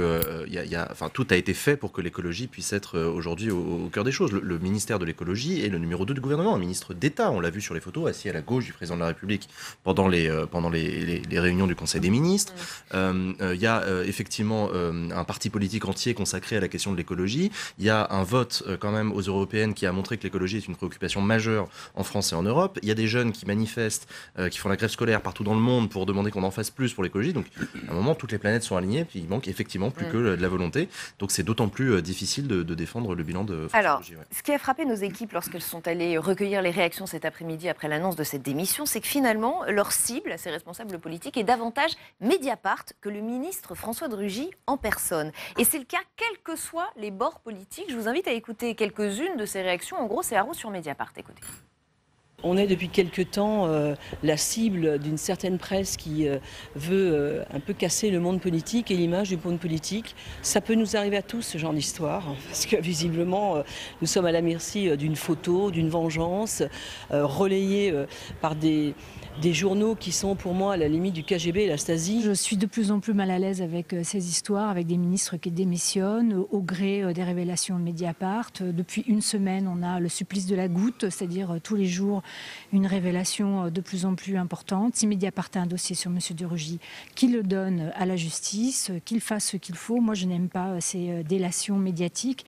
tout a été fait pour que l'écologie puisse être aujourd'hui au cœur des choses. Le ministère de l'écologie est le numéro 2 du gouvernement, un ministre d'État, on l'a vu sur les photos, assis à la gauche du président de la République pendant les réunions du Conseil des ministres. Il y a effectivement un parti politique entier consacré à la question de l'écologie. Il y a un vote quand même aux européennes qui a montré que l'écologie est une préoccupation majeure en France et en Europe. Il y a des jeunes qui manifestent, qui font la grève scolaire partout dans le monde pour demander qu'on en fasse plus pour l'écologie. Donc à un moment, toutes les planètes sont alignées, puis il manque effectivement plus que de la volonté. Donc c'est d'autant plus difficile de défendre le bilan de François Rugy. Ce qui a frappé nos équipes lorsqu'elles sont allées recueillir les réactions cet après-midi après l'annonce de cette démission, c'est que finalement, leur cible, ces responsables politiques, est davantage Mediapart que le ministre François de Rugy en personne. Et c'est le cas quels que soient les bords politiques. Je vous invite à écouter quelques-unes de ces réactions. En gros, c'est Haro sur Mediapart. Écoutez. On est depuis quelque temps la cible d'une certaine presse qui veut un peu casser le monde politique et l'image du monde politique. Ça peut nous arriver à tous, ce genre d'histoire, parce que visiblement, nous sommes à la merci d'une photo, d'une vengeance, relayée par des journaux qui sont pour moi à la limite du KGB et la Stasi. Je suis de plus en plus mal à l'aise avec ces histoires, avec des ministres qui démissionnent au gré des révélations de Mediapart. Depuis une semaine, on a le supplice de la goutte, c'est-à-dire tous les jours une révélation de plus en plus importante. Si Mediapart a un dossier sur M. de Rugy, qu'il le donne à la justice, qu'il fasse ce qu'il faut. Moi, je n'aime pas ces délations médiatiques.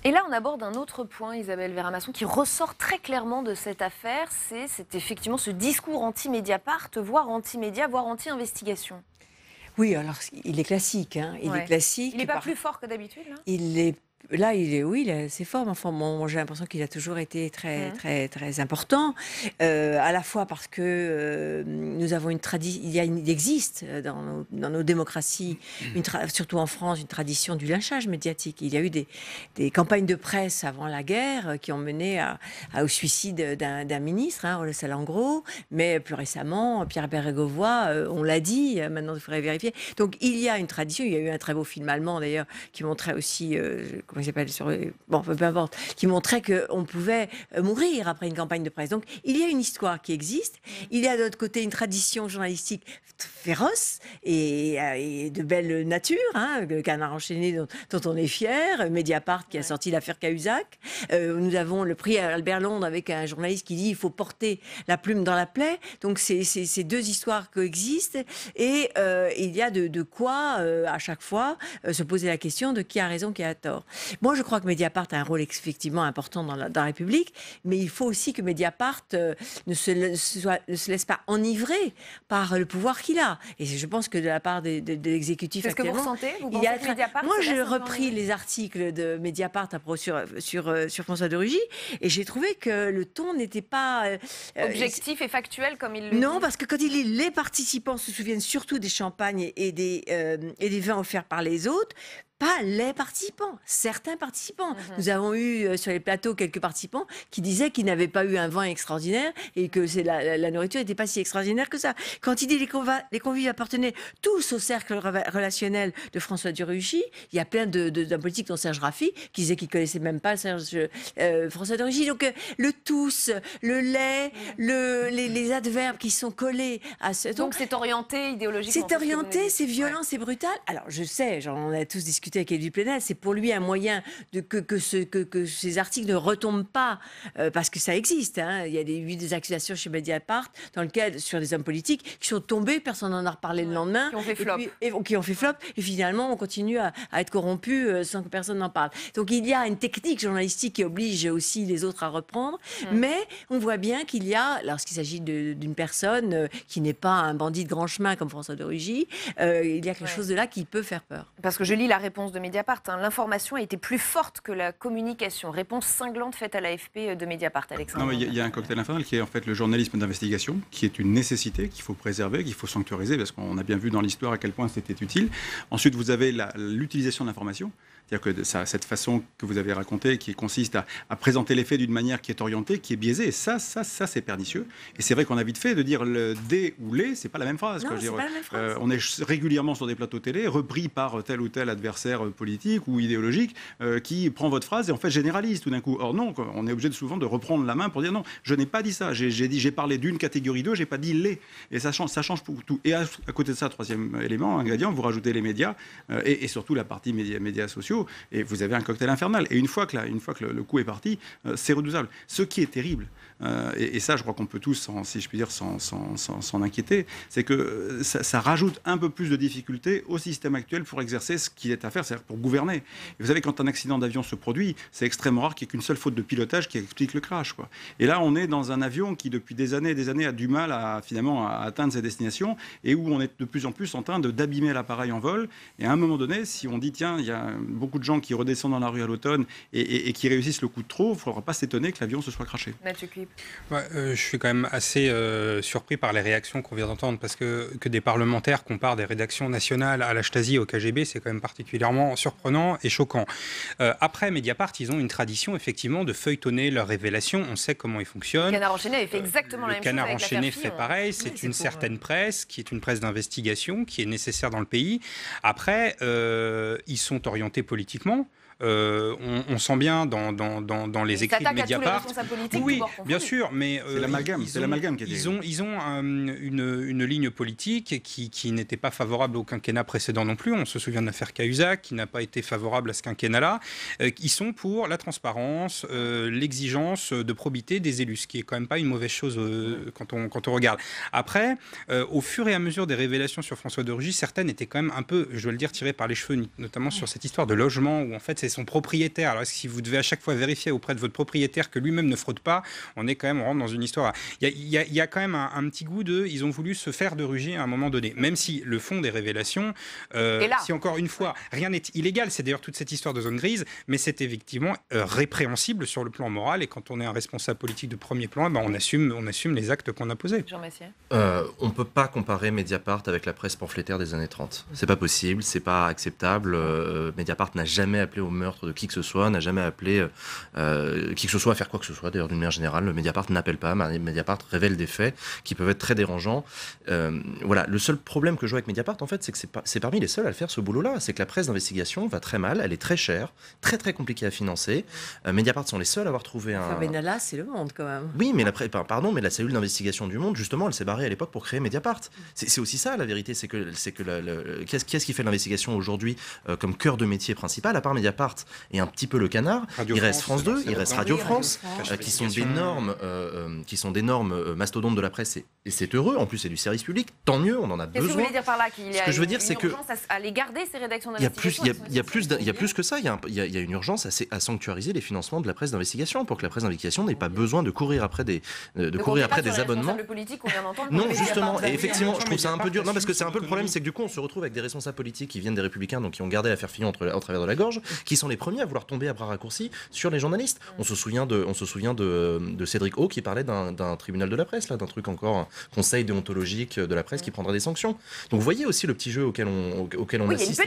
Et là, on aborde un autre point, Isabelle Verramasson, qui ressort très clairement de cette affaire. C'est effectivement ce discours anti-Mediapart, voire anti-média, voire anti-investigation. Oui, alors il est classique. Il est classique. Il n'est pas plus fort que d'habitude, là ? C'est fort, mais enfin, j'ai l'impression qu'il a toujours été très important, à la fois parce que nous avons une tradition, il existe dans nos démocraties, surtout en France, une tradition du lynchage médiatique. Il y a eu des campagnes de presse avant la guerre qui ont mené au suicide d'un ministre, Ole Salengro, mais plus récemment, Pierre Bérégovoy, on l'a dit, maintenant il faudrait vérifier. Donc il y a une tradition, il y a eu un très beau film allemand d'ailleurs qui montrait aussi... comment il s'appelle peu importe, qui montrait qu'on pouvait mourir après une campagne de presse. Donc, il y a une histoire qui existe. Il y a de l'autre côté une tradition journalistique féroce et de belle nature, le Canard enchaîné dont on est fier, Mediapart qui a sorti l'affaire Cahuzac. Nous avons le prix Albert Londres avec un journaliste qui dit il faut porter la plume dans la plaie. Donc, ces deux histoires coexistent et il y a de quoi, à chaque fois, se poser la question de qui a raison, qui a tort. Moi, je crois que Mediapart a un rôle effectivement important dans la République, mais il faut aussi que Mediapart ne se laisse pas enivrer par le pouvoir qu'il a. Et je pense que de la part de l'exécutif C'est ce que vous actuellement, ressentez? Vous il y a pensez que Mediapart moi, se j'ai laisse repris les articles de Mediapart sur François de Rugy, et j'ai trouvé que le ton n'était pas objectif et factuel comme il le non, dit. parce que quand il dit les participants se souviennent surtout des champagnes et des vins offerts par les autres, pas les participants, certains participants. Nous avons eu sur les plateaux quelques participants qui disaient qu'ils n'avaient pas eu un vin extraordinaire et que la nourriture n'était pas si extraordinaire que ça. Quand il dit les convives appartenaient tous au cercle relationnel de François de Rugy, il y a plein d'hommes politiques, dont Serge Raffi, qui disaient qu'ils ne connaissaient même pas François de Rugy. Donc le tous, le lait, les adverbes qui sont collés à ce... Donc c'est orienté idéologiquement. C'est orienté, c'est violent, c'est brutal. Alors je sais, on a tous discuté avec Élie Plenel, c'est pour lui un moyen que ces articles ne retombent pas, parce que ça existe. Hein. Il y a eu des accusations chez Mediapart sur des hommes politiques qui sont tombés, personne n'en a reparlé le lendemain. Qui ont fait flop. Qui ont fait flop, et finalement on continue à être corrompu sans que personne n'en parle. Donc il y a une technique journalistique qui oblige aussi les autres à reprendre, mais on voit bien qu'il y a, lorsqu'il s'agit d'une personne qui n'est pas un bandit de grand chemin comme François de Rugy, il y a quelque chose de là qui peut faire peur. Parce que je lis la réponse de Mediapart. L'information a été plus forte que la communication. Réponse cinglante faite à l'AFP de Mediapart, Alexandre. Non, il y a un cocktail infernal qui est en fait le journalisme d'investigation, qui est une nécessité qu'il faut préserver, qu'il faut sanctuariser, parce qu'on a bien vu dans l'histoire à quel point c'était utile. Ensuite, vous avez l'utilisation de l'information. C'est-à-dire que cette façon que vous avez racontée, qui consiste à présenter les faits d'une manière qui est orientée, qui est biaisée, ça c'est pernicieux. Et c'est vrai qu'on a vite fait de dire le « des » ou « les », c'est pas la même phrase. Non, c'est pas la même phrase. On est régulièrement sur des plateaux télé, repris par tel ou tel adversaire politique ou idéologique, qui prend votre phrase et en fait généralise tout d'un coup. Or non, on est obligé souvent de reprendre la main pour dire non, je n'ai pas dit ça. J'ai parlé d'une catégorie 2, j'ai pas dit « les ». Et ça change pour tout. Et à côté de ça, troisième élément, ingrédient, vous rajoutez les médias et surtout la partie médias sociaux. Et vous avez un cocktail infernal. Et une fois que le coup est parti, c'est redoutable. Ce qui est terrible, et ça je crois qu'on peut tous, si je puis dire, s'en inquiéter, c'est que ça rajoute un peu plus de difficultés au système actuel pour exercer ce qu'il est à faire, c'est-à-dire pour gouverner. Et vous savez, quand un accident d'avion se produit, c'est extrêmement rare qu'il n'y ait qu'une seule faute de pilotage qui explique le crash, quoi. Et là, on est dans un avion qui, depuis des années et des années, a du mal à atteindre ses destinations et où on est de plus en plus en train d'abîmer l'appareil en vol. Et à un moment donné, si on dit, tiens, il y a beaucoup de gens qui redescendent dans la rue à l'automne et qui réussissent le coup de trop, il ne faudra pas s'étonner que l'avion se soit crashé. Je suis quand même assez surpris par les réactions qu'on vient d'entendre, parce que des parlementaires comparent des rédactions nationales à la Stasi, au KGB, c'est quand même particulièrement surprenant et choquant. Après Mediapart, ils ont une tradition effectivement de feuilletonner leurs révélations, on sait comment ils fonctionnent. Le Canard enchaîné avait fait exactement la même chose. Le Canard avec enchaîné l'affaire fait pareil, c'est une certaine presse qui est une presse d'investigation, qui est nécessaire dans le pays. Après, ils sont orientés politiquement. On sent bien dans les écrits de Mediapart. Oui, bien sûr, mais c'est l'amalgame qui est ils ont une ligne politique qui n'était pas favorable au quinquennat précédent non plus. On se souvient de l'affaire Cahuzac, qui n'a pas été favorable à ce quinquennat-là. Ils sont pour la transparence, l'exigence de probité des élus, ce qui est quand même pas une mauvaise chose quand on regarde. Après, au fur et à mesure des révélations sur François de Rugy, certaines étaient quand même un peu, je dois le dire, tirées par les cheveux, notamment sur cette histoire de logement où en fait c'est son propriétaire. Alors, si vous devez à chaque fois vérifier auprès de votre propriétaire que lui-même ne fraude pas, on rentre dans une histoire. Il y a quand même un petit goût ils ont voulu se faire de Rugy à un moment donné. Même si le fond des révélations, si encore une fois, rien n'est illégal, c'est d'ailleurs toute cette histoire de zone grise, mais c'est effectivement répréhensible sur le plan moral. Et quand on est un responsable politique de premier plan, on assume les actes qu'on a posés. Jean Messier. On ne peut pas comparer Mediapart avec la presse pamphlétaire des années 30. C'est pas possible, c'est pas acceptable. Mediapart n'a jamais appelé au meurtre de qui que ce soit, n'a jamais appelé qui que ce soit à faire quoi que ce soit. D'ailleurs, d'une manière générale, le Mediapart n'appelle pas. Mediapart révèle des faits qui peuvent être très dérangeants. Voilà. Le seul problème que je vois avec Mediapart, en fait, c'est que c'est parmi les seuls à le faire, ce boulot-là. C'est que la presse d'investigation va très mal, elle est très chère, très très compliquée à financer. Mediapart sont les seuls à avoir trouvé un... Benalla, c'est le Monde, quand même. Oui, mais la cellule d'investigation du Monde, justement, elle s'est barrée à l'époque pour créer Mediapart. C'est aussi ça, la vérité, c'est que qu'est-ce qui fait l'investigation aujourd'hui comme cœur de métier principal, à part Mediapart Mediapart et un petit peu Le Canard. Il reste France 2, il reste Radio France, qui sont d'énormes mastodontes de la presse, et c'est heureux. En plus, c'est du service public, tant mieux, on en a besoin. Qu'est-ce que vous voulez dire par là, qu'il y a Ce que je veux dire, c'est que urgence à les garder, ces rédactions il y d'investigation? a plus que ça. Il y a une urgence à sanctuariser les financements de la presse d'investigation pour que la presse d'investigation n'ait pas besoin de courir après des abonnements. Non, justement. Et effectivement, je trouve ça un peu dur. Non, parce que c'est un peu le problème, c'est que du coup, on se retrouve avec des responsables politiques qui viennent des Républicains, donc qui ont gardé l'affaire Fillon au travers de la gorge, qui sont les premiers à vouloir tomber à bras raccourcis sur les journalistes. On se souvient de Cédric O qui parlait d'un tribunal de la presse, là, d'un truc encore, un conseil déontologique de la presse qui prendra des sanctions. Donc vous voyez aussi le petit jeu auquel on assiste.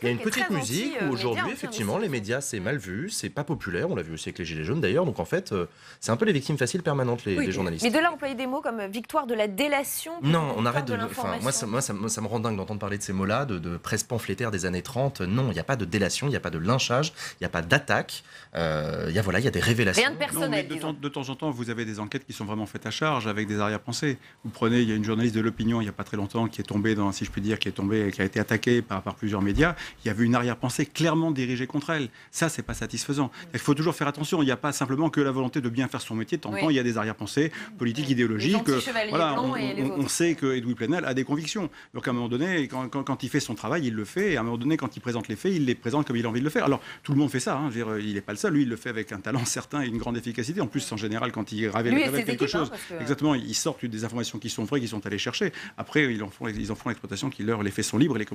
Il y a une petite musique où aujourd'hui, effectivement, les médias, c'est mal vu, c'est pas populaire. On l'a vu aussi avec les Gilets jaunes d'ailleurs. Donc en fait, c'est un peu les victimes faciles permanentes, les journalistes. Mais de là, employer des mots comme victoire de la délation. Non, on arrête de. Enfin, moi, ça me rend dingue d'entendre parler de ces mots-là, de presse pamphlétaire des années 30. Non, il n'y a pas de délation, il n'y a pas de lynchage, il n'y a pas d'attaque. Il y a des révélations. Rien de personnel. De temps en temps, vous avez des enquêtes qui sont vraiment faites à charge avec des arrière-pensées. Vous prenez, il y a une journaliste de l'opinion il n'y a pas très longtemps qui est tombée dans, si je puis dire, qui a été attaquée par plusieurs médias. Il y avait une arrière-pensée clairement dirigée contre elle. Ça, c'est pas satisfaisant. Il faut toujours faire attention. Il n'y a pas simplement que la volonté de bien faire son métier. De temps en temps, il y a des arrière-pensées politiques, idéologiques. Voilà, on sait que Edoui Plenel a des convictions. Donc à un moment donné, quand il fait son travail, il le fait. Et à un moment donné, quand il présente les faits, il les présente comme il a envie de le faire. Alors tout le monde fait ça. Hein. Je veux dire, il n'est pas le seul. Lui, il le fait avec un talent certain et une grande efficacité. En plus, en général, quand il révèle quelque chose, exactement, ils sortent des informations qui sont vraies, qu'ils sont allés chercher. Après, ils en font l'exploitation qui les faits sont libres et les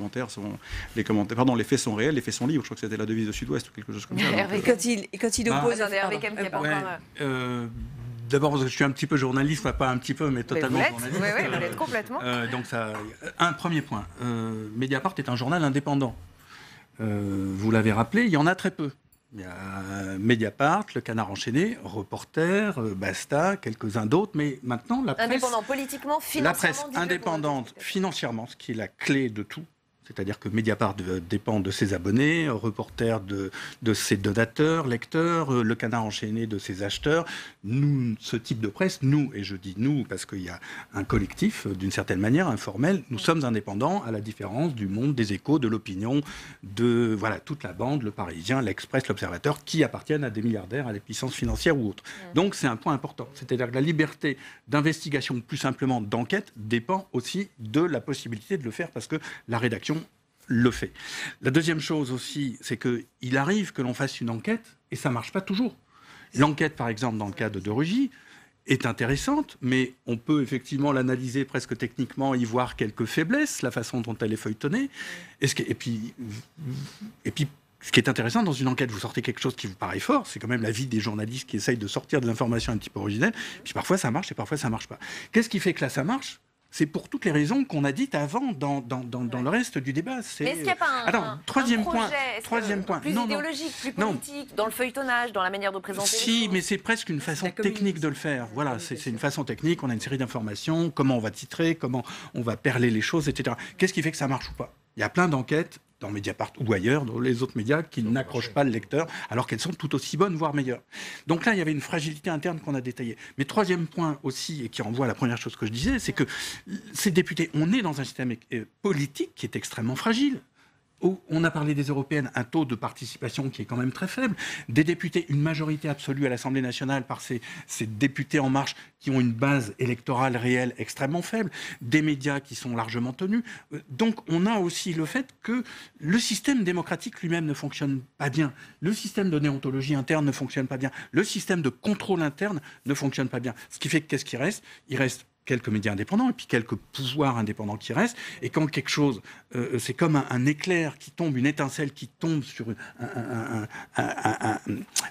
faits sont réels, les faits sont libres. Je crois que c'était la devise de Sud-Ouest ou quelque chose comme ça. Quand il oppose D'abord, parce que je suis un petit peu journaliste, pas un petit peu, mais totalement journaliste. Oui, vous l'êtes complètement. Donc ça, un premier point. Mediapart est un journal indépendant. Vous l'avez rappelé, il y en a très peu. Il y a Mediapart, Le Canard enchaîné, Reporter, Basta, quelques-uns d'autres, mais maintenant la presse... Indépendant politiquement, financièrement... La presse indépendante financièrement, ce qui est la clé de tout. C'est-à-dire que Mediapart dépend de ses abonnés, Reporter de ses donateurs, lecteurs, Le Canard enchaîné de ses acheteurs. Nous, ce type de presse, nous, et je dis nous parce qu'il y a un collectif, d'une certaine manière, informel, nous sommes indépendants à la différence du Monde, des Échos, de l'Opinion, de toute la bande, Le Parisien, L'Express, L'Observateur, qui appartiennent à des milliardaires, à des puissances financières ou autres. Donc c'est un point important. C'est-à-dire que la liberté d'investigation, plus simplement d'enquête, dépend aussi de la possibilité de le faire parce que la rédaction le fait. La deuxième chose aussi, c'est qu'il arrive que l'on fasse une enquête et ça ne marche pas toujours. L'enquête, par exemple, dans le cas de Rugy, est intéressante, mais on peut effectivement l'analyser presque techniquement, y voir quelques faiblesses, la façon dont elle est feuilletonnée. Et puis, ce qui est intéressant dans une enquête, vous sortez quelque chose qui vous paraît fort, c'est quand même la vie des journalistes qui essayent de sortir de l'information un petit peu originelle. Puis parfois ça marche et parfois ça ne marche pas. Qu'est-ce qui fait que là ça marche ? C'est pour toutes les raisons qu'on a dites avant dans le reste du débat. Mais est-ce qu'il n'y a pas un projet plus idéologique, plus politique, dans le feuilletonnage, dans la manière de présenter Si, mais c'est presque une façon technique de le faire. Voilà, c'est une façon technique. On a une série d'informations, comment on va titrer, comment on va perler les choses, etc. Qu'est-ce qui fait que ça marche ou pas ? Il y a plein d'enquêtes dans Mediapart ou ailleurs, dans les autres médias, qui n'accrochent pas le lecteur, alors qu'elles sont tout aussi bonnes, voire meilleures. Donc là, il y avait une fragilité interne qu'on a détaillée. Mais troisième point aussi, et qui renvoie à la première chose que je disais, c'est que ces députés, on est dans un système politique qui est extrêmement fragile. On a parlé des européennes, un taux de participation qui est quand même très faible. Des députés, une majorité absolue à l'Assemblée nationale par ces députés En Marche qui ont une base électorale réelle extrêmement faible. Des médias qui sont largement tenus. Donc on a aussi le fait que le système démocratique lui-même ne fonctionne pas bien. Le système de déontologie interne ne fonctionne pas bien. Le système de contrôle interne ne fonctionne pas bien. Ce qui fait que qu'est-ce qui reste ? Il reste quelques médias indépendants et puis quelques pouvoirs indépendants qui restent. Et quand quelque chose, c'est comme un éclair qui tombe, une étincelle qui tombe sur vous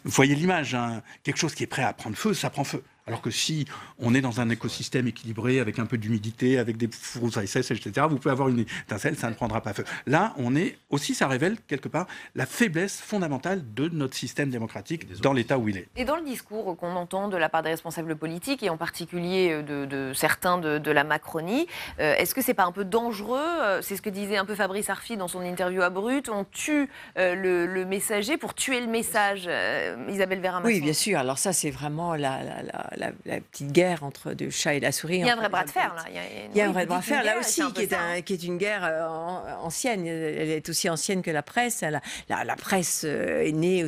voyez l'image, quelque chose qui est prêt à prendre feu, ça prend feu. Alors que si on est dans un écosystème équilibré, avec un peu d'humidité, avec des fours à essai, etc., vous pouvez avoir une étincelle, ça ne prendra pas feu. Là, on est aussi, ça révèle quelque part la faiblesse fondamentale de notre système démocratique dans l'état où il est. Et dans le discours qu'on entend de la part des responsables politiques, et en particulier de certains de la Macronie, est-ce que c'est pas un peu dangereux ? C'est ce que disait un peu Fabrice Arfi dans son interview à Brut. On tue le messager pour tuer le message. Isabelle Verhamasson. Oui, bien sûr. Alors ça, c'est vraiment la la petite guerre entre le chat et la souris. Il y a un vrai bras de fer, là. Il y a un vrai bras de fer, là aussi, qui est une guerre ancienne. Elle est aussi ancienne que la presse. La presse est née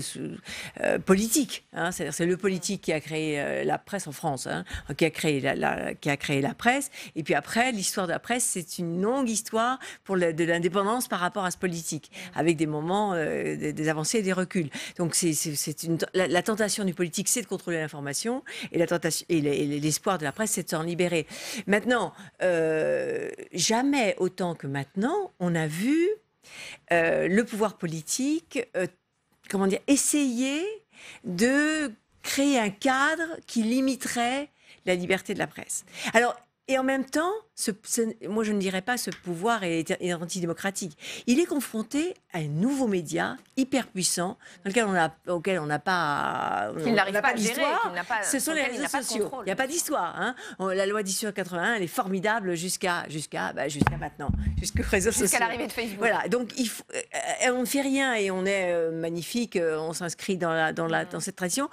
politique. Hein. C'est le politique qui a créé la presse en France, hein, qui a créé la presse. Et puis après, l'histoire de la presse, c'est une longue histoire de l'indépendance par rapport à ce politique, avec des moments, des avancées et des reculs. Donc la tentation du politique, c'est de contrôler l'information, et l'espoir de la presse, c'est de s'en libérer. Maintenant, jamais autant que maintenant, on a vu le pouvoir politique, essayer de créer un cadre qui limiterait la liberté de la presse. Alors, et en même temps, moi je ne dirais pas ce pouvoir est antidémocratique. Il est confronté à un nouveau média hyper puissant auquel on n'a pas d'histoire. Ce sont les réseaux sociaux. Il n'y a pas d'histoire. Hein. La loi 1881, elle est formidable jusqu'à maintenant, jusqu'aux réseaux sociaux. Jusqu'à l'arrivée de Facebook. Voilà. Donc on ne fait rien et on est magnifique. On s'inscrit dans cette tradition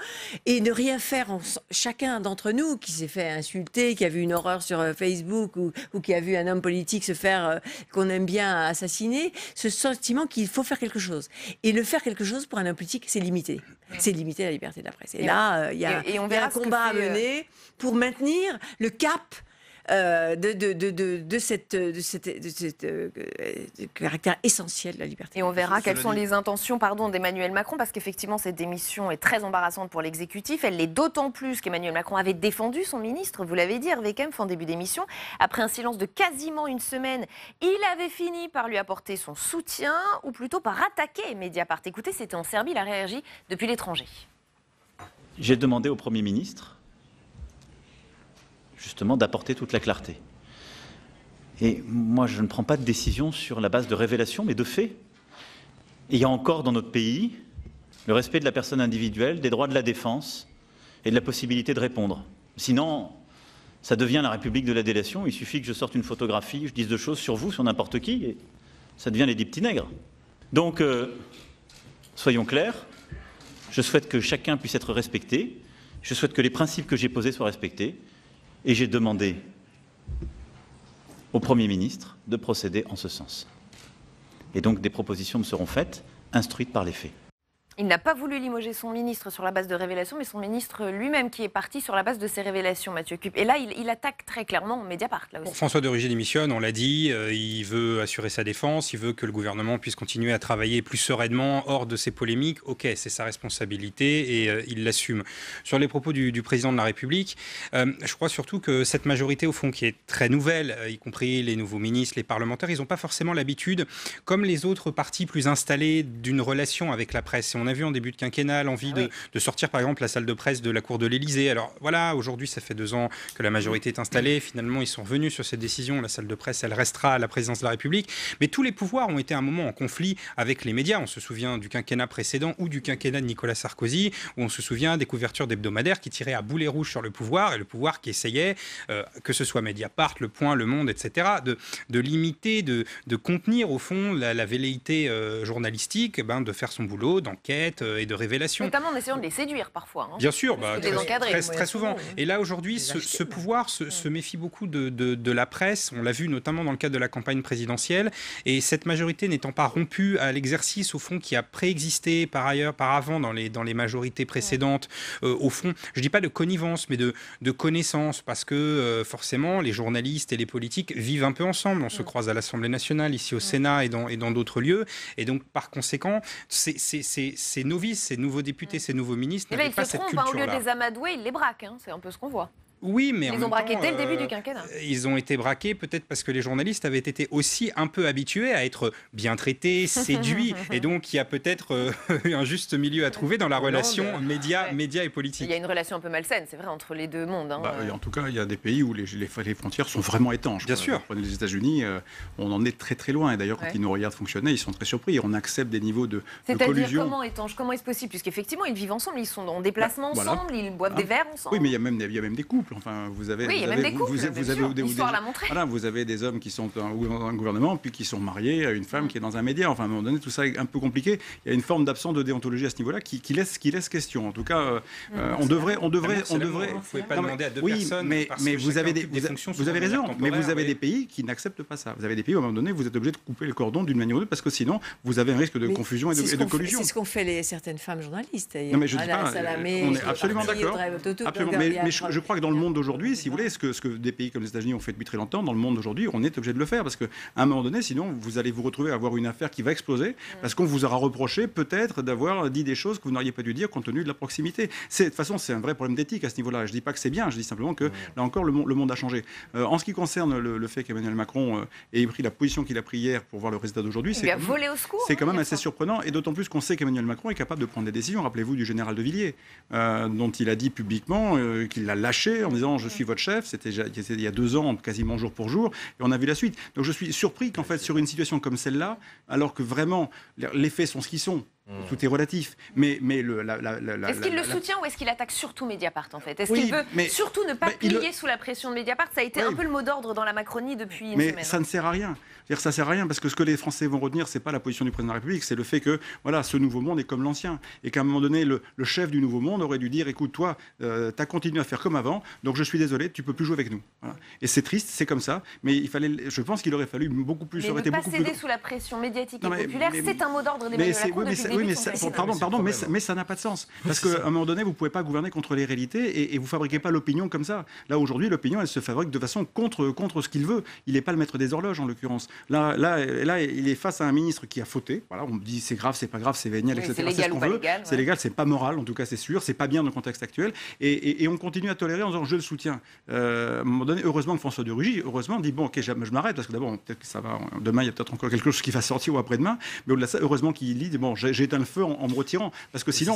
et ne rien faire. Chacun d'entre nous qui s'est fait insulter, qui a vu une horreur sur Facebook ou qui a vu un homme politique se faire, qu'on aime bien, assassiner, ce sentiment qu'il faut faire quelque chose. Et le faire quelque chose pour un homme politique, c'est limiter. C'est limiter la liberté de la presse. Et là, il y a un combat à mener pour maintenir le cap de cette caractère essentiel de la liberté. Et on verra quelles sont les intentions d'Emmanuel Macron, parce qu'effectivement, cette démission est très embarrassante pour l'exécutif. Elle l'est d'autant plus qu'Emmanuel Macron avait défendu son ministre, vous l'avez dit, Hervé Kempf, en début d'émission. Après un silence de quasiment une semaine, il avait fini par lui apporter son soutien, ou plutôt par attaquer Mediapart. Écoutez, c'était en Serbie, il a réagi depuis l'étranger. J'ai demandé au Premier ministre justement d'apporter toute la clarté. Et moi, je ne prends pas de décision sur la base de révélations, mais de faits. Et il y a encore dans notre pays le respect de la personne individuelle, des droits de la défense et de la possibilité de répondre. Sinon, ça devient la République de la délation. Il suffit que je sorte une photographie, je dise deux choses sur vous, sur n'importe qui, et ça devient les 10 petits nègres. Donc, soyons clairs, je souhaite que chacun puisse être respecté, je souhaite que les principes que j'ai posés soient respectés, et j'ai demandé au Premier ministre de procéder en ce sens. Et donc des propositions me seront faites, instruites par les faits. Il n'a pas voulu limoger son ministre sur la base de révélations, mais son ministre lui-même qui est parti sur la base de ces révélations, Mathieu Cup. Et là, il attaque très clairement Mediapart. Là aussi. François de Rugy démissionne, on l'a dit, il veut assurer sa défense, il veut que le gouvernement puisse continuer à travailler plus sereinement, hors de ces polémiques. Ok, c'est sa responsabilité et il l'assume. Sur les propos du président de la République, je crois surtout que cette majorité, au fond, qui est très nouvelle, y compris les nouveaux ministres, les parlementaires, ils n'ont pas forcément l'habitude, comme les autres partis plus installés, d'une relation avec la presse. Et on a vu en début de quinquennat l'envie de sortir par exemple la salle de presse de la cour de l'Élysée. Alors voilà, aujourd'hui ça fait 2 ans que la majorité est installée, finalement ils sont revenus sur cette décision, la salle de presse elle restera à la présidence de la République, mais tous les pouvoirs ont été à un moment en conflit avec les médias. On se souvient du quinquennat précédent ou du quinquennat de Nicolas Sarkozy, où on se souvient des couvertures d'hebdomadaires qui tiraient à boulet rouge sur le pouvoir, et le pouvoir qui essayait, que ce soit Mediapart, Le Point, Le Monde, etc., de limiter, de contenir au fond la velléité journalistique, de faire son boulot d'enquête et de révélation. Notamment en essayant de les séduire parfois. Hein. Bien sûr, très souvent. Oui. Et là aujourd'hui, ce pouvoir se méfie beaucoup de la presse. On l'a vu notamment dans le cadre de la campagne présidentielle. Et cette majorité n'étant pas rompue à l'exercice au fond qui a préexisté par avant dans les majorités précédentes, au fond, je dis pas de connivence, mais de connaissance, parce que forcément les journalistes et les politiques vivent un peu ensemble. On se croise à l'Assemblée nationale, ici au Sénat et dans d'autres lieux. Et donc par conséquent, ces novices, ces nouveaux députés, ces nouveaux ministres n'avaient pas cette culture-là. Au lieu de les amadouer, ils les braquent. Hein. C'est un peu ce qu'on voit. Oui, mais ils ont braqué dès le début du quinquennat. Ils ont été braqués peut-être parce que les journalistes avaient été aussi un peu habitués à être bien traités, séduits. Et donc, il y a peut-être un juste milieu à trouver dans la relation médias et politique. Il y a une relation un peu malsaine, c'est vrai, entre les deux mondes. Hein. En tout cas, il y a des pays où les frontières sont vraiment étanches. Bien sûr. Prenez les États-Unis, on en est très très loin. Et d'ailleurs, quand ils nous regardent fonctionner, ils sont très surpris. On accepte des niveaux de collusion. C'est-à-dire comment étanche? Comment est-ce possible? Puisqu'effectivement, ils vivent ensemble, ils sont en déplacement ensemble, ils boivent des verres ensemble. Oui, mais il y a même des couples. multiples. Enfin, vous avez, Oui, il y a même des couples, l'histoire l'a montré. Voilà, vous avez des hommes qui sont dans un gouvernement, puis qui sont mariés à une femme qui est dans un média. Enfin, à un moment donné, tout ça est un peu compliqué. Il y a une forme d'absence de déontologie à ce niveau-là qui laisse question. En tout cas, on devrait. Vous ne pouvez pas demander à deux personnes. Mais vous avez raison. Mais vous avez des pays qui n'acceptent pas ça. Vous avez des pays où, à un moment donné, vous êtes obligé de couper les cordons d'une manière ou d'une autre, parce que sinon, vous avez un risque de confusion et de collusion. C'est ce qu'ont fait certaines femmes journalistes. Non, mais je dis pas. On est absolument d'accord. Mais je crois que dans le monde d'aujourd'hui, si vous voulez, ce que des pays comme les États-Unis ont fait depuis très longtemps, dans le monde d'aujourd'hui, on est obligé de le faire, parce qu'à un moment donné, sinon, vous allez vous retrouver à avoir une affaire qui va exploser, parce qu'on vous aura reproché peut-être d'avoir dit des choses que vous n'auriez pas dû dire compte tenu de la proximité. De toute façon, c'est un vrai problème d'éthique à ce niveau-là. Je dis pas que c'est bien, je dis simplement que là encore, le monde a changé. En ce qui concerne le fait qu'Emmanuel Macron ait pris la position qu'il a pris hier pour voir le résultat d'aujourd'hui, c'est quand même assez surprenant, et d'autant plus qu'on sait qu'Emmanuel Macron est capable de prendre des décisions. Rappelez-vous du général de Villiers, dont il a dit publiquement qu'il l'a lâché en disant je suis votre chef. C'était il y a 2 ans, quasiment jour pour jour, et on a vu la suite. Donc je suis surpris qu'en fait, sur une situation comme celle-là, alors que vraiment les faits sont ce qu'ils sont, tout est relatif. Est-ce qu'il le soutient ou est-ce qu'il attaque surtout Mediapart en fait? Est-ce qu'il veut surtout ne pas plier sous la pression de Mediapart? Ça a été un peu le mot d'ordre dans la Macronie depuis une semaine. Mais ça ne sert à rien. Ça sert à rien, parce que ce que les Français vont retenir, c'est pas la position du président de la République, c'est le fait que voilà, ce nouveau monde est comme l'ancien, et qu'à un moment donné, le chef du nouveau monde aurait dû dire écoute, toi, t'as continué à faire comme avant, donc je suis désolé, tu peux plus jouer avec nous. Voilà. Et c'est triste, c'est comme ça, mais je pense qu'il aurait fallu beaucoup plus. Mais ne pas céder sous la pression médiatique et populaire, c'est un mot d'ordre d'Emmanuel Macron depuis le début de son pardon, mais ça n'a pas de sens, parce qu'à un moment donné, vous pouvez pas gouverner contre les réalités, et vous fabriquez pas l'opinion comme ça. Là aujourd'hui, l'opinion, elle se fabrique de façon contre ce qu'il veut. Il n'est pas le maître des horloges en l'occurrence. Là, il est face à un ministre qui a fauté. Voilà, on me dit c'est grave, c'est pas grave, c'est véniel, etc. C'est légal ou pas légal. C'est légal, c'est pas moral, en tout cas c'est sûr, c'est pas bien dans le contexte actuel. Et on continue à tolérer en disant je le soutiens. À un moment donné, heureusement que François de Rugy, dit bon, ok, je m'arrête, parce que d'abord, peut-être que ça va. Demain, il y a peut-être encore quelque chose qui va sortir ou après-demain. Mais au-delà de ça, heureusement qu'il dit bon, j'ai éteint le feu en me retirant, parce que sinon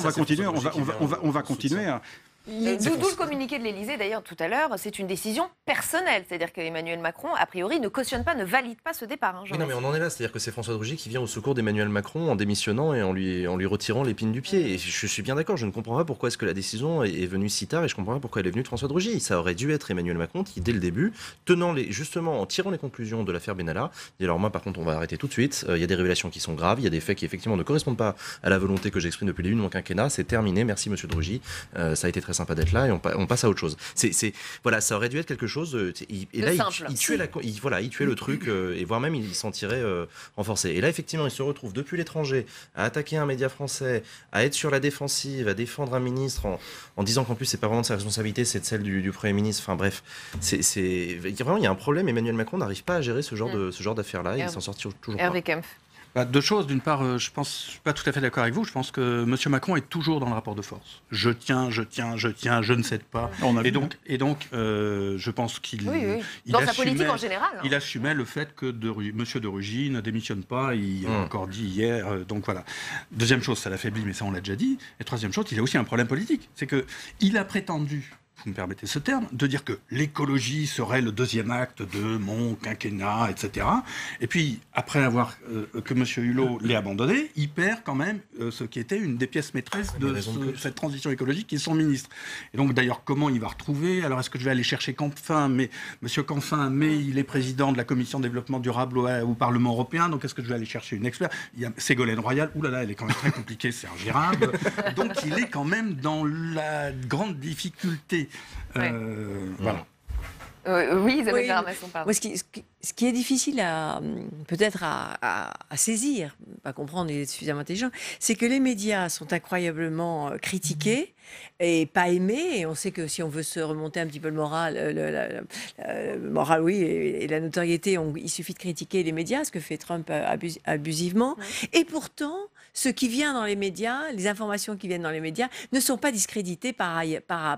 on va continuer à. D'où le communiqué de l'Élysée, d'ailleurs, tout à l'heure, c'est une décision personnelle. C'est-à-dire qu'Emmanuel Macron, a priori, ne cautionne pas, ne valide pas ce départ. Oui, non, mais on en est là. C'est-à-dire que c'est François de Rugy qui vient au secours d'Emmanuel Macron en démissionnant et en lui retirant l'épine du pied. Et je suis bien d'accord, je ne comprends pas pourquoi est-ce que la décision est venue si tard, et je ne comprends pas pourquoi elle est venue de François de Rugy. Ça aurait dû être Emmanuel Macron qui, dès le début, justement, en tirant les conclusions de l'affaire Benalla, dit alors moi, par contre, on va arrêter tout de suite. Il y a des révélations qui sont graves, il y a des faits qui, effectivement, ne correspondent pas à la volonté que j'exprime depuis le début de mon quinquennat. C'est terminé. Merci, monsieur de Rugy. Ça a été très sympa d'être là, et on passe à autre chose. Voilà, ça aurait dû être quelque chose. Et là, il tuait le truc, et voire même il s'en tirait renforcé. Et là, effectivement, il se retrouve depuis l'étranger à attaquer un média français, à être sur la défensive, à défendre un ministre en disant qu'en plus c'est pas vraiment de sa responsabilité, c'est de celle du Premier ministre. Enfin bref, vraiment il y a un problème. Emmanuel Macron n'arrive pas à gérer ce genre d'affaires-là. Il s'en sort toujours pas. Deux choses. D'une part, je suis pas tout à fait d'accord avec vous. Je pense que M. Macron est toujours dans le rapport de force. Je tiens, je ne cède pas. Et donc, je pense qu'il dans sa politique en général. Il assumait le fait que M. de Rugy ne démissionne pas. Il a encore dit hier. Donc voilà. Deuxième chose, ça l'affaiblit, mais ça on l'a déjà dit. Et troisième chose, il a aussi un problème politique. C'est que il a prétendu, vous me permettez ce terme, de dire que l'écologie serait le deuxième acte de mon quinquennat, etc. Et puis, après avoir que M. Hulot l'ait abandonné, il perd quand même ce qui était une des pièces maîtresses de cette transition écologique, qui est son ministre. Et donc, d'ailleurs, comment il va retrouver? Alors, est-ce que je vais aller chercher Canfin? Mais M. Canfin, il est président de la Commission développement durable au Parlement européen, donc est-ce que je vais aller chercher une expert? Il y a Ségolène Royal, oulala, elle est quand même très compliquée, c'est ingérable. Donc, il est quand même dans la grande difficulté. Voilà. Oui, Isabelle Ramasson, pardon. Ce qui est difficile peut-être à saisir, pas comprendre, il est suffisamment intelligent, c'est que les médias sont incroyablement critiqués et pas aimés. Et on sait que si on veut se remonter un petit peu le moral, et la notoriété, il suffit de critiquer les médias, ce que fait Trump abusivement. Et pourtant, ce qui vient dans les médias, les informations qui viennent dans les médias, ne sont pas discréditées par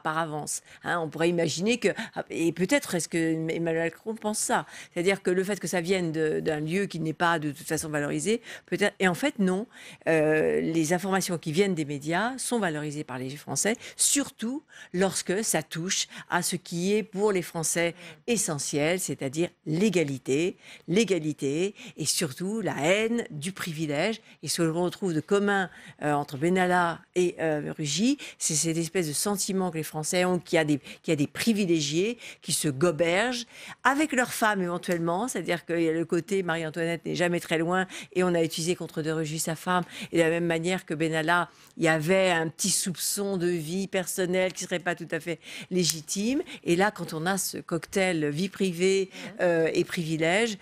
avance. On pourrait imaginer que, et peut-être est-ce que Emmanuel Macron pense ça, c'est-à-dire que le fait que ça vienne d'un lieu qui n'est pas de toute façon valorisé, peut-être, et en fait non, les informations qui viennent des médias sont valorisées par les Français, surtout lorsque ça touche à ce qui est pour les Français essentiel, c'est-à-dire l'égalité, et surtout la haine du privilège, et ce que l'on retrouve trouve de commun entre Benalla et Rugy, c'est cette espèce de sentiment que les Français ont qu'il y a des privilégiés qui se gobergent avec leurs femmes éventuellement, c'est-à-dire qu'il y a le côté Marie-Antoinette n'est jamais très loin et on a utilisé contre de Rugy sa femme, et de la même manière que Benalla, il y avait un petit soupçon de vie personnelle qui ne serait pas tout à fait légitime. Et là, quand on a ce cocktail vie privée et privilège,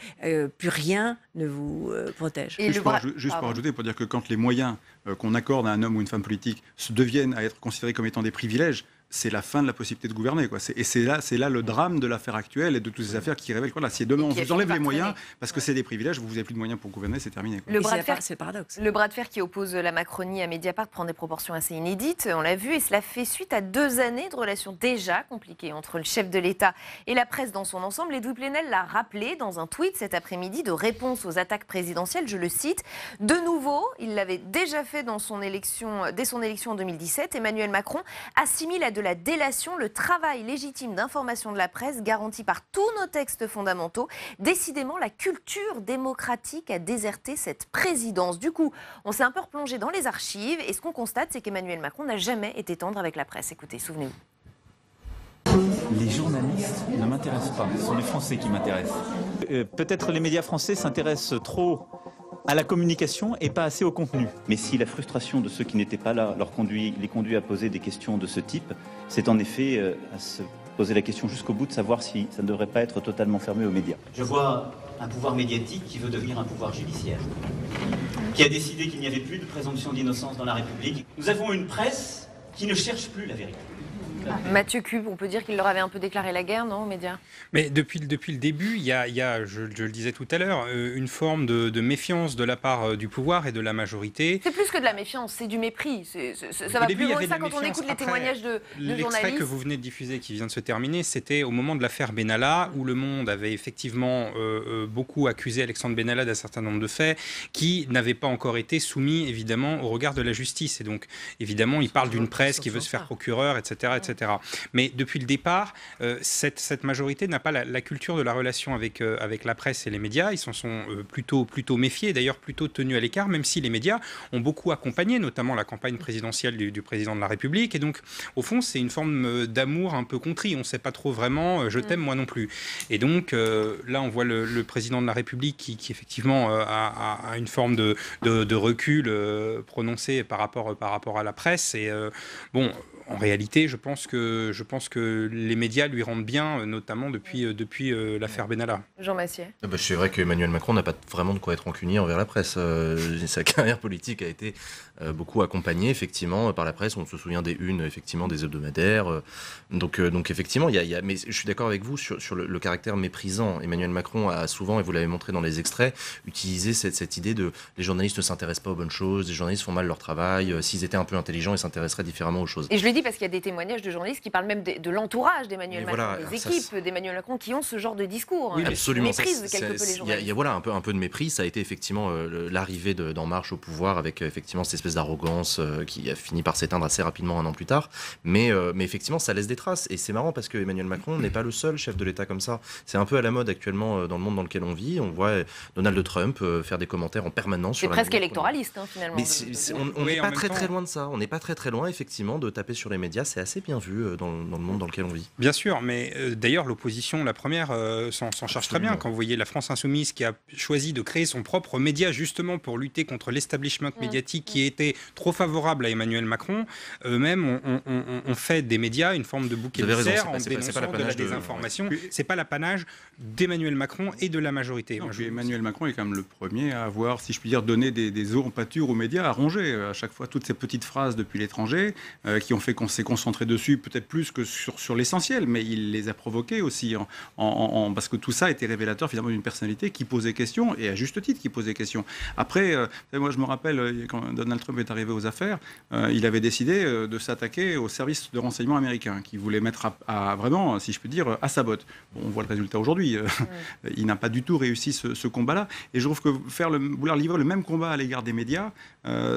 plus rien ne vous protège. Juste pour ajouter, pour dire que quand les moyens qu'on accorde à un homme ou une femme politique deviennent à être considérés comme étant des privilèges, c'est la fin de la possibilité de gouverner, quoi. Et c'est là le drame de l'affaire actuelle et de toutes ces affaires qui révèlent quoi. Si demain on vous enlève les moyens parce que c'est des privilèges, vous n'avez plus de moyens pour gouverner, c'est terminé, quoi. Le bras de fer, c'est le paradoxe. Le bras de fer qui oppose la Macronie à Mediapart prend des proportions assez inédites, on l'a vu, et cela fait suite à 2 années de relations déjà compliquées entre le chef de l'État et la presse dans son ensemble. Edoui Plenel l'a rappelé dans un tweet cet après-midi de réponse aux attaques présidentielles, je le cite. De nouveau, il l'avait déjà fait dès son élection en 2017, Emmanuel Macron assimile à de la délation le travail légitime d'information de la presse garanti par tous nos textes fondamentaux. Décidément, la culture démocratique a déserté cette présidence. Du coup, on s'est un peu replongé dans les archives et ce qu'on constate, c'est qu'Emmanuel Macron n'a jamais été tendre avec la presse. Écoutez, souvenez-vous. Les journalistes ne m'intéressent pas, ce sont les Français qui m'intéressent. Peut-être les médias français s'intéressent trop à la communication et pas assez au contenu. Mais si la frustration de ceux qui n'étaient pas là les conduit à poser des questions de ce type, c'est en effet à se poser la question jusqu'au bout de savoir si ça ne devrait pas être totalement fermé aux médias. Je vois un pouvoir médiatique qui veut devenir un pouvoir judiciaire, qui a décidé qu'il n'y avait plus de présomption d'innocence dans la République. Nous avons une presse qui ne cherche plus la vérité. Mathieu Cube, on peut dire qu'il leur avait un peu déclaré la guerre, non, aux médias? Mais depuis le début, il y a, je le disais tout à l'heure, une forme de méfiance de la part du pouvoir et de la majorité. C'est plus que de la méfiance, c'est du mépris. Ça va plus loin que ça quand on écoute les témoignages de journalistes. L'extrait que vous venez de diffuser, qui vient de se terminer, c'était au moment de l'affaire Benalla, où Le Monde avait effectivement beaucoup accusé Alexandre Benalla d'un certain nombre de faits qui n'avaient pas encore été soumis, évidemment, au regard de la justice. Et donc, évidemment, il parle d'une presse qui veut se faire procureur, etc., etc. Mais depuis le départ, cette majorité n'a pas la culture de la relation avec la presse et les médias. Ils s'en sont plutôt méfiés, d'ailleurs plutôt tenus à l'écart, même si les médias ont beaucoup accompagné, notamment la campagne présidentielle du président de la République. Et donc, au fond, c'est une forme d'amour un peu contrit. On ne sait pas trop vraiment, je t'aime, moi non plus. Et donc, là, on voit le président de la République qui effectivement, a une forme de recul prononcé par rapport à la presse. Et bon... En réalité, je pense que les médias lui rendent bien, notamment depuis l'affaire Benalla. Jean Massier. C'est vrai qu'Emmanuel Macron n'a pas vraiment de quoi être rancunier envers la presse. Sa carrière politique a été beaucoup accompagnée, effectivement, par la presse. On se souvient des unes, effectivement, des hebdomadaires. Donc effectivement, mais je suis d'accord avec vous sur le caractère méprisant. Emmanuel Macron a souvent, et vous l'avez montré dans les extraits, utilisé cette idée de les journalistes ne s'intéressent pas aux bonnes choses, les journalistes font mal leur travail, s'ils étaient un peu intelligents, ils s'intéresseraient différemment aux choses. Et je le dis parce qu'il y a des témoignages de journalistes qui parlent même de l'entourage d'Emmanuel Macron, voilà, des équipes d'Emmanuel Macron qui ont ce genre de discours. Oui, absolument. Qui méprisent quelque peu les journalistes. Il y a voilà, un peu de mépris. Ça a été effectivement l'arrivée d'En Marche au pouvoir avec effectivement cette espèce d'arrogance qui a fini par s'éteindre assez rapidement un an plus tard. Mais effectivement, ça laisse des traces. Et c'est marrant parce que Emmanuel Macron n'est pas le seul chef de l'État comme ça. C'est un peu à la mode actuellement dans le monde dans lequel on vit. On voit Donald Trump faire des commentaires en permanence. C'est presque électoraliste, finalement. Mais on n'est pas très loin de ça. On n'est pas très loin, effectivement, de taper sur les médias. C'est assez bien vu dans le monde dans lequel on vit. Bien sûr, mais d'ailleurs, l'opposition, la première, s'en charge très bien. Quand vous voyez la France Insoumise qui a choisi de créer son propre média justement pour lutter contre l'establishment médiatique qui était trop favorable à Emmanuel Macron, eux-mêmes ont fait des médias une forme de bouc émissaire en dénonçant de la désinformation. C'est pas l'apanage d'Emmanuel Macron et de la majorité. Non, Emmanuel Macron est quand même le premier à avoir, si je puis dire, donné des os en pâture aux médias, à ronger à chaque fois toutes ces petites phrases depuis l'étranger qui ont fait qu'on s'est concentré dessus peut-être plus que sur l'essentiel, mais il les a provoqués aussi parce que tout ça était révélateur finalement d'une personnalité qui posait question, et à juste titre qui posait question. Après, moi je me rappelle quand Donald Trump est arrivé aux affaires, il avait décidé de s'attaquer aux services de renseignement américains qui voulaient mettre à vraiment, si je puis dire, à sa botte. Bon, on voit le résultat aujourd'hui. Il n'a pas du tout réussi ce combat-là, et je trouve que vouloir livrer le même combat à l'égard des médias,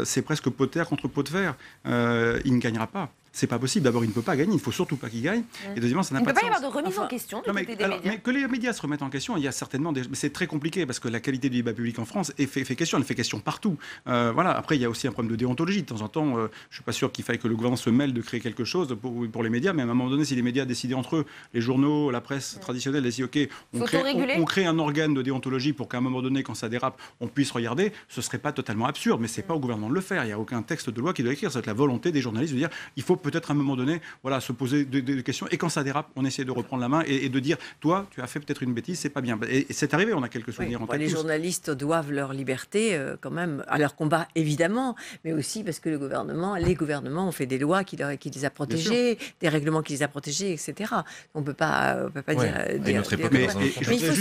c'est presque pot de terre contre pot de fer. Il ne gagnera pas. C'est pas possible. D'abord, il ne peut pas gagner. Il ne faut surtout pas qu'il gagne. Et deuxièmement, ça n'a Il ne pas peut de pas y sens. avoir de remise en question du côté des médias. Mais que les médias se remettent en question, il y a certainement mais c'est très compliqué parce que la qualité du débat public en France fait question. Elle fait question partout. Voilà. Après, il y a aussi un problème de déontologie. De temps en temps, je ne suis pas sûr qu'il faille que le gouvernement se mêle de créer quelque chose pour les médias. Mais à un moment donné, si les médias décidaient entre eux, les journaux, la presse traditionnelle, décident OK, on crée un organe de déontologie pour qu'à un moment donné, quand ça dérape, on puisse regarder, ce ne serait pas totalement absurde. Mais ce n'est pas au gouvernement de le faire. Il n'y a aucun texte de loi qui doit écrire. C'est la volonté des journalistes de dire il faut peut-être à un moment donné se poser des questions. Et quand ça dérape, on essaie de reprendre la main et de dire toi, tu as fait peut-être une bêtise, c'est pas bien. Et c'est arrivé, on a quelques souvenirs en tête. Les journalistes doivent leur liberté quand même à leur combat, évidemment, mais aussi parce que les gouvernements ont fait des lois qui les a protégés, des règlements qui les a protégés, etc. On ne peut pas dire... Mais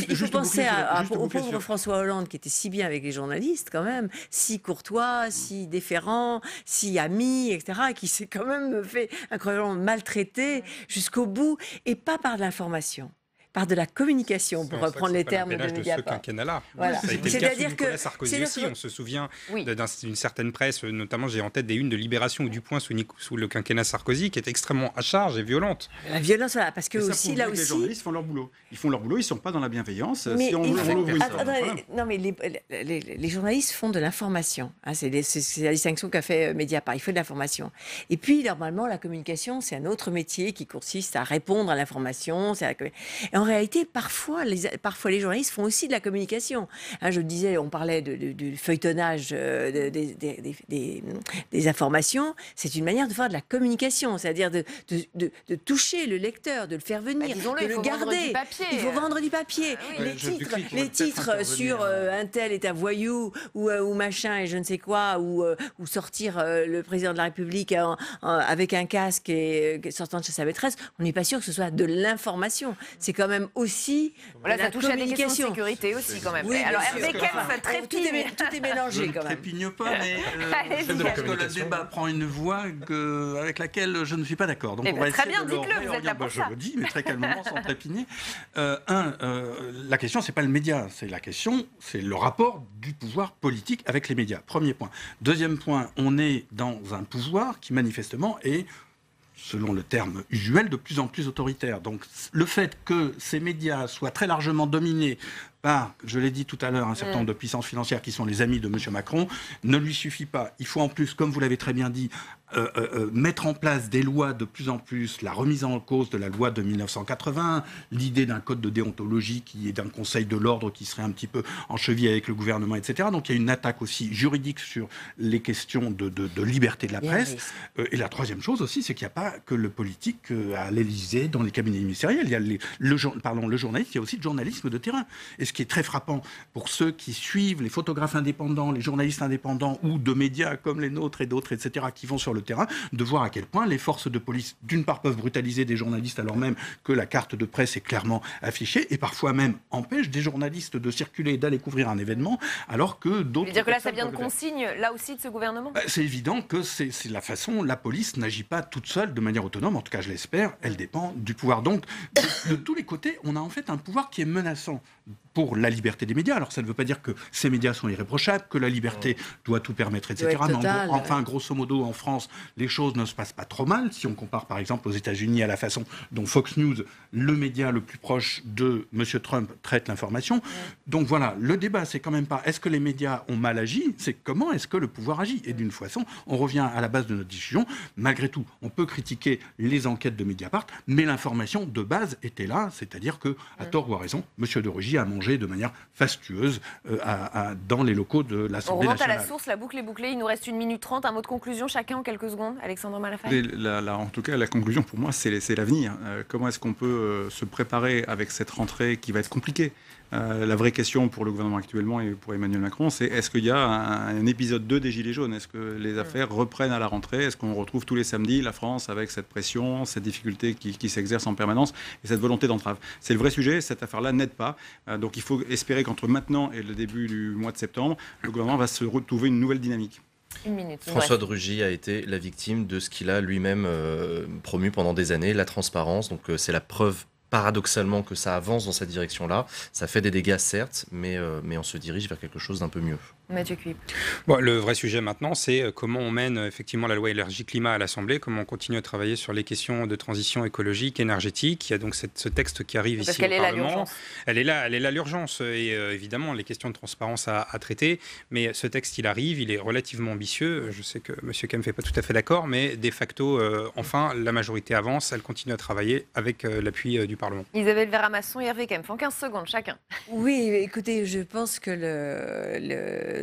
il faut penser au pauvre François Hollande qui était si bien avec les journalistes quand même, si courtois, si déférent, si ami, etc., qui s'est quand même fait incroyablement maltraité jusqu'au bout, et pas par de l'information. Par de la communication, pour reprendre les termes de Mediapart. Ce quinquennat-là. Voilà. Ça a été le cas sous Nicolas Sarkozy aussi. On se souvient d'une certaine presse, notamment j'ai en tête des unes de Libération ou du Point sous le quinquennat Sarkozy, qui est extrêmement à charge et violente. La violence, voilà, parce que aussi là aussi. Les journalistes font leur boulot. Ils font leur boulot, ils ne sont pas dans la bienveillance. Mais non, mais les journalistes font de l'information. Hein, c'est la distinction qu'a fait Mediapart. Il faut de l'information. Et puis, normalement, la communication, c'est un autre métier qui consiste à répondre à l'information. En réalité, parfois les journalistes font aussi de la communication. Hein, je disais, on parlait du feuilletonnage des informations. C'est une manière de faire de la communication, c'est-à-dire de toucher le lecteur, de le faire venir, de le garder. Il faut vendre du papier. Les titres sur un tel est un voyou ou machin et je ne sais quoi, ou sortir le président de la République avec un casque et sortant de chez sa maîtresse, on n'est pas sûr que ce soit de l'information. C'est quand même aussi ça touche à des questions de sécurité aussi quand même. Oui, alors Hervé Kempf trépigne. Tout est mélangé quand même. Je ne trépigne pas, mais je pense que le débat prend une voie avec laquelle je ne suis pas d'accord. Donc on va très bien, dites-le, vous êtes là pour ça. Je le dis, mais très calmement, sans trépigner. La question, c'est pas le média, c'est le rapport du pouvoir politique avec les médias. Premier point. Deuxième point, on est dans un pouvoir qui manifestement est, selon le terme usuel, de plus en plus autoritaire. Donc le fait que ces médias soient très largement dominés par, je l'ai dit tout à l'heure, un certain nombre de puissances financières qui sont les amis de M. Macron, ne lui suffit pas. Il faut en plus, comme vous l'avez très bien dit, mettre en place des lois de plus en plus, la remise en cause de la loi de 1980, l'idée d'un code de déontologie qui est d'un conseil de l'ordre qui serait un petit peu en cheville avec le gouvernement, etc. Donc il y a une attaque aussi juridique sur les questions de liberté de la presse. Et la troisième chose aussi, c'est qu'il n'y a pas que le politique à l'Élysée, dans les cabinets ministériels. Il y a le journaliste, il y a aussi le journalisme de terrain. Et ce qui est très frappant pour ceux qui suivent les photographes indépendants, les journalistes indépendants ou de médias comme les nôtres et d'autres, etc., qui vont sur le terrain, de voir à quel point les forces de police, d'une part, peuvent brutaliser des journalistes alors même que la carte de presse est clairement affichée et parfois même empêchent des journalistes de circuler et d'aller couvrir un événement alors que d'autres... Vous voulez dire que là, ça vient de consignes, là aussi, de ce gouvernement ? C'est évident que c'est la façon, la police n'agit pas toute seule de manière autonome, en tout cas je l'espère, elle dépend du pouvoir. Donc, de tous les côtés, on a en fait un pouvoir qui est menaçant pour la liberté des médias. Alors ça ne veut pas dire que ces médias sont irréprochables, que la liberté doit tout permettre, etc. Mais enfin, grosso modo, en France, les choses ne se passent pas trop mal. Si on compare par exemple aux États-Unis à la façon dont Fox News, le média le plus proche de M. Trump, traite l'information. Donc voilà, le débat, c'est quand même pas est-ce que les médias ont mal agi, c'est comment est-ce que le pouvoir agit. Et d'une façon, on revient à la base de notre discussion. Malgré tout, on peut critiquer les enquêtes de Mediapart, mais l'information de base était là, c'est-à-dire que, à tort ou à raison, M. de Rugy a mangé de manière fastueuse dans les locaux de l'Assemblée nationale. On remonte à la source, la boucle est bouclée. Il nous reste 1 minute 30. Un mot de conclusion, chacun en quelques secondes. Alexandre Malafaye. En tout cas, la conclusion pour moi, c'est l'avenir. Comment est-ce qu'on peut se préparer avec cette rentrée qui va être compliquée ? La vraie question pour le gouvernement actuellement et pour Emmanuel Macron, c'est est-ce qu'il y a un épisode 2 des Gilets jaunes ? Est-ce que les affaires reprennent à la rentrée ? Est-ce qu'on retrouve tous les samedis la France avec cette pression, cette difficulté qui s'exerce en permanence et cette volonté d'entrave ? C'est le vrai sujet, cette affaire-là n'aide pas. Donc il faut espérer qu'entre maintenant et le début du mois de septembre, le gouvernement va se retrouver une nouvelle dynamique. François de Rugy a été la victime de ce qu'il a lui-même promu pendant des années, la transparence. Donc c'est la preuve paradoxalement que ça avance dans cette direction-là. Ça fait des dégâts certes, mais on se dirige vers quelque chose d'un peu mieux. Mathieu Cuyp. Bon, le vrai sujet maintenant, c'est comment on mène effectivement la loi énergie-climat à l'Assemblée, comment on continue à travailler sur les questions de transition écologique, énergétique. Il y a donc ce texte qui arrive ici au Parlement. Elle est là l'urgence et évidemment les questions de transparence à traiter. Mais ce texte, il arrive, il est relativement ambitieux. Je sais que M. Kempf n'est pas tout à fait d'accord, mais de facto, enfin, la majorité avance, elle continue à travailler avec l'appui du Parlement. Isabelle Verra-Masson et Hervé Kempf, en 15 secondes chacun. Oui, écoutez, je pense que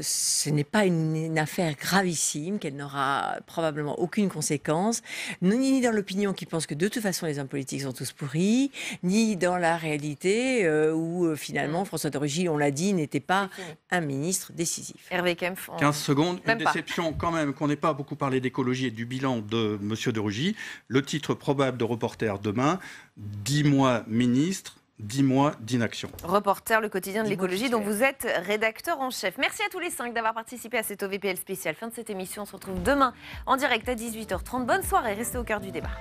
ce n'est pas une affaire gravissime, qu'elle n'aura probablement aucune conséquence, ni dans l'opinion qui pense que de toute façon les hommes politiques sont tous pourris, ni dans la réalité où finalement François de Rugy, on l'a dit, n'était pas un ministre décisif. Hervé Kempf. 15 secondes, Même une pas. déception quand même qu'on n'ait pas beaucoup parlé d'écologie et du bilan de M. de Rugy. Le titre probable de Reporter demain, 10 mois ministre, 10 mois d'inaction. Reporter, le quotidien de l'écologie, dont vous êtes rédacteur en chef. Merci à tous les 5 d'avoir participé à cette OVPL spéciale. Fin de cette émission, on se retrouve demain en direct à 18h30. Bonne soirée, restez au cœur du débat.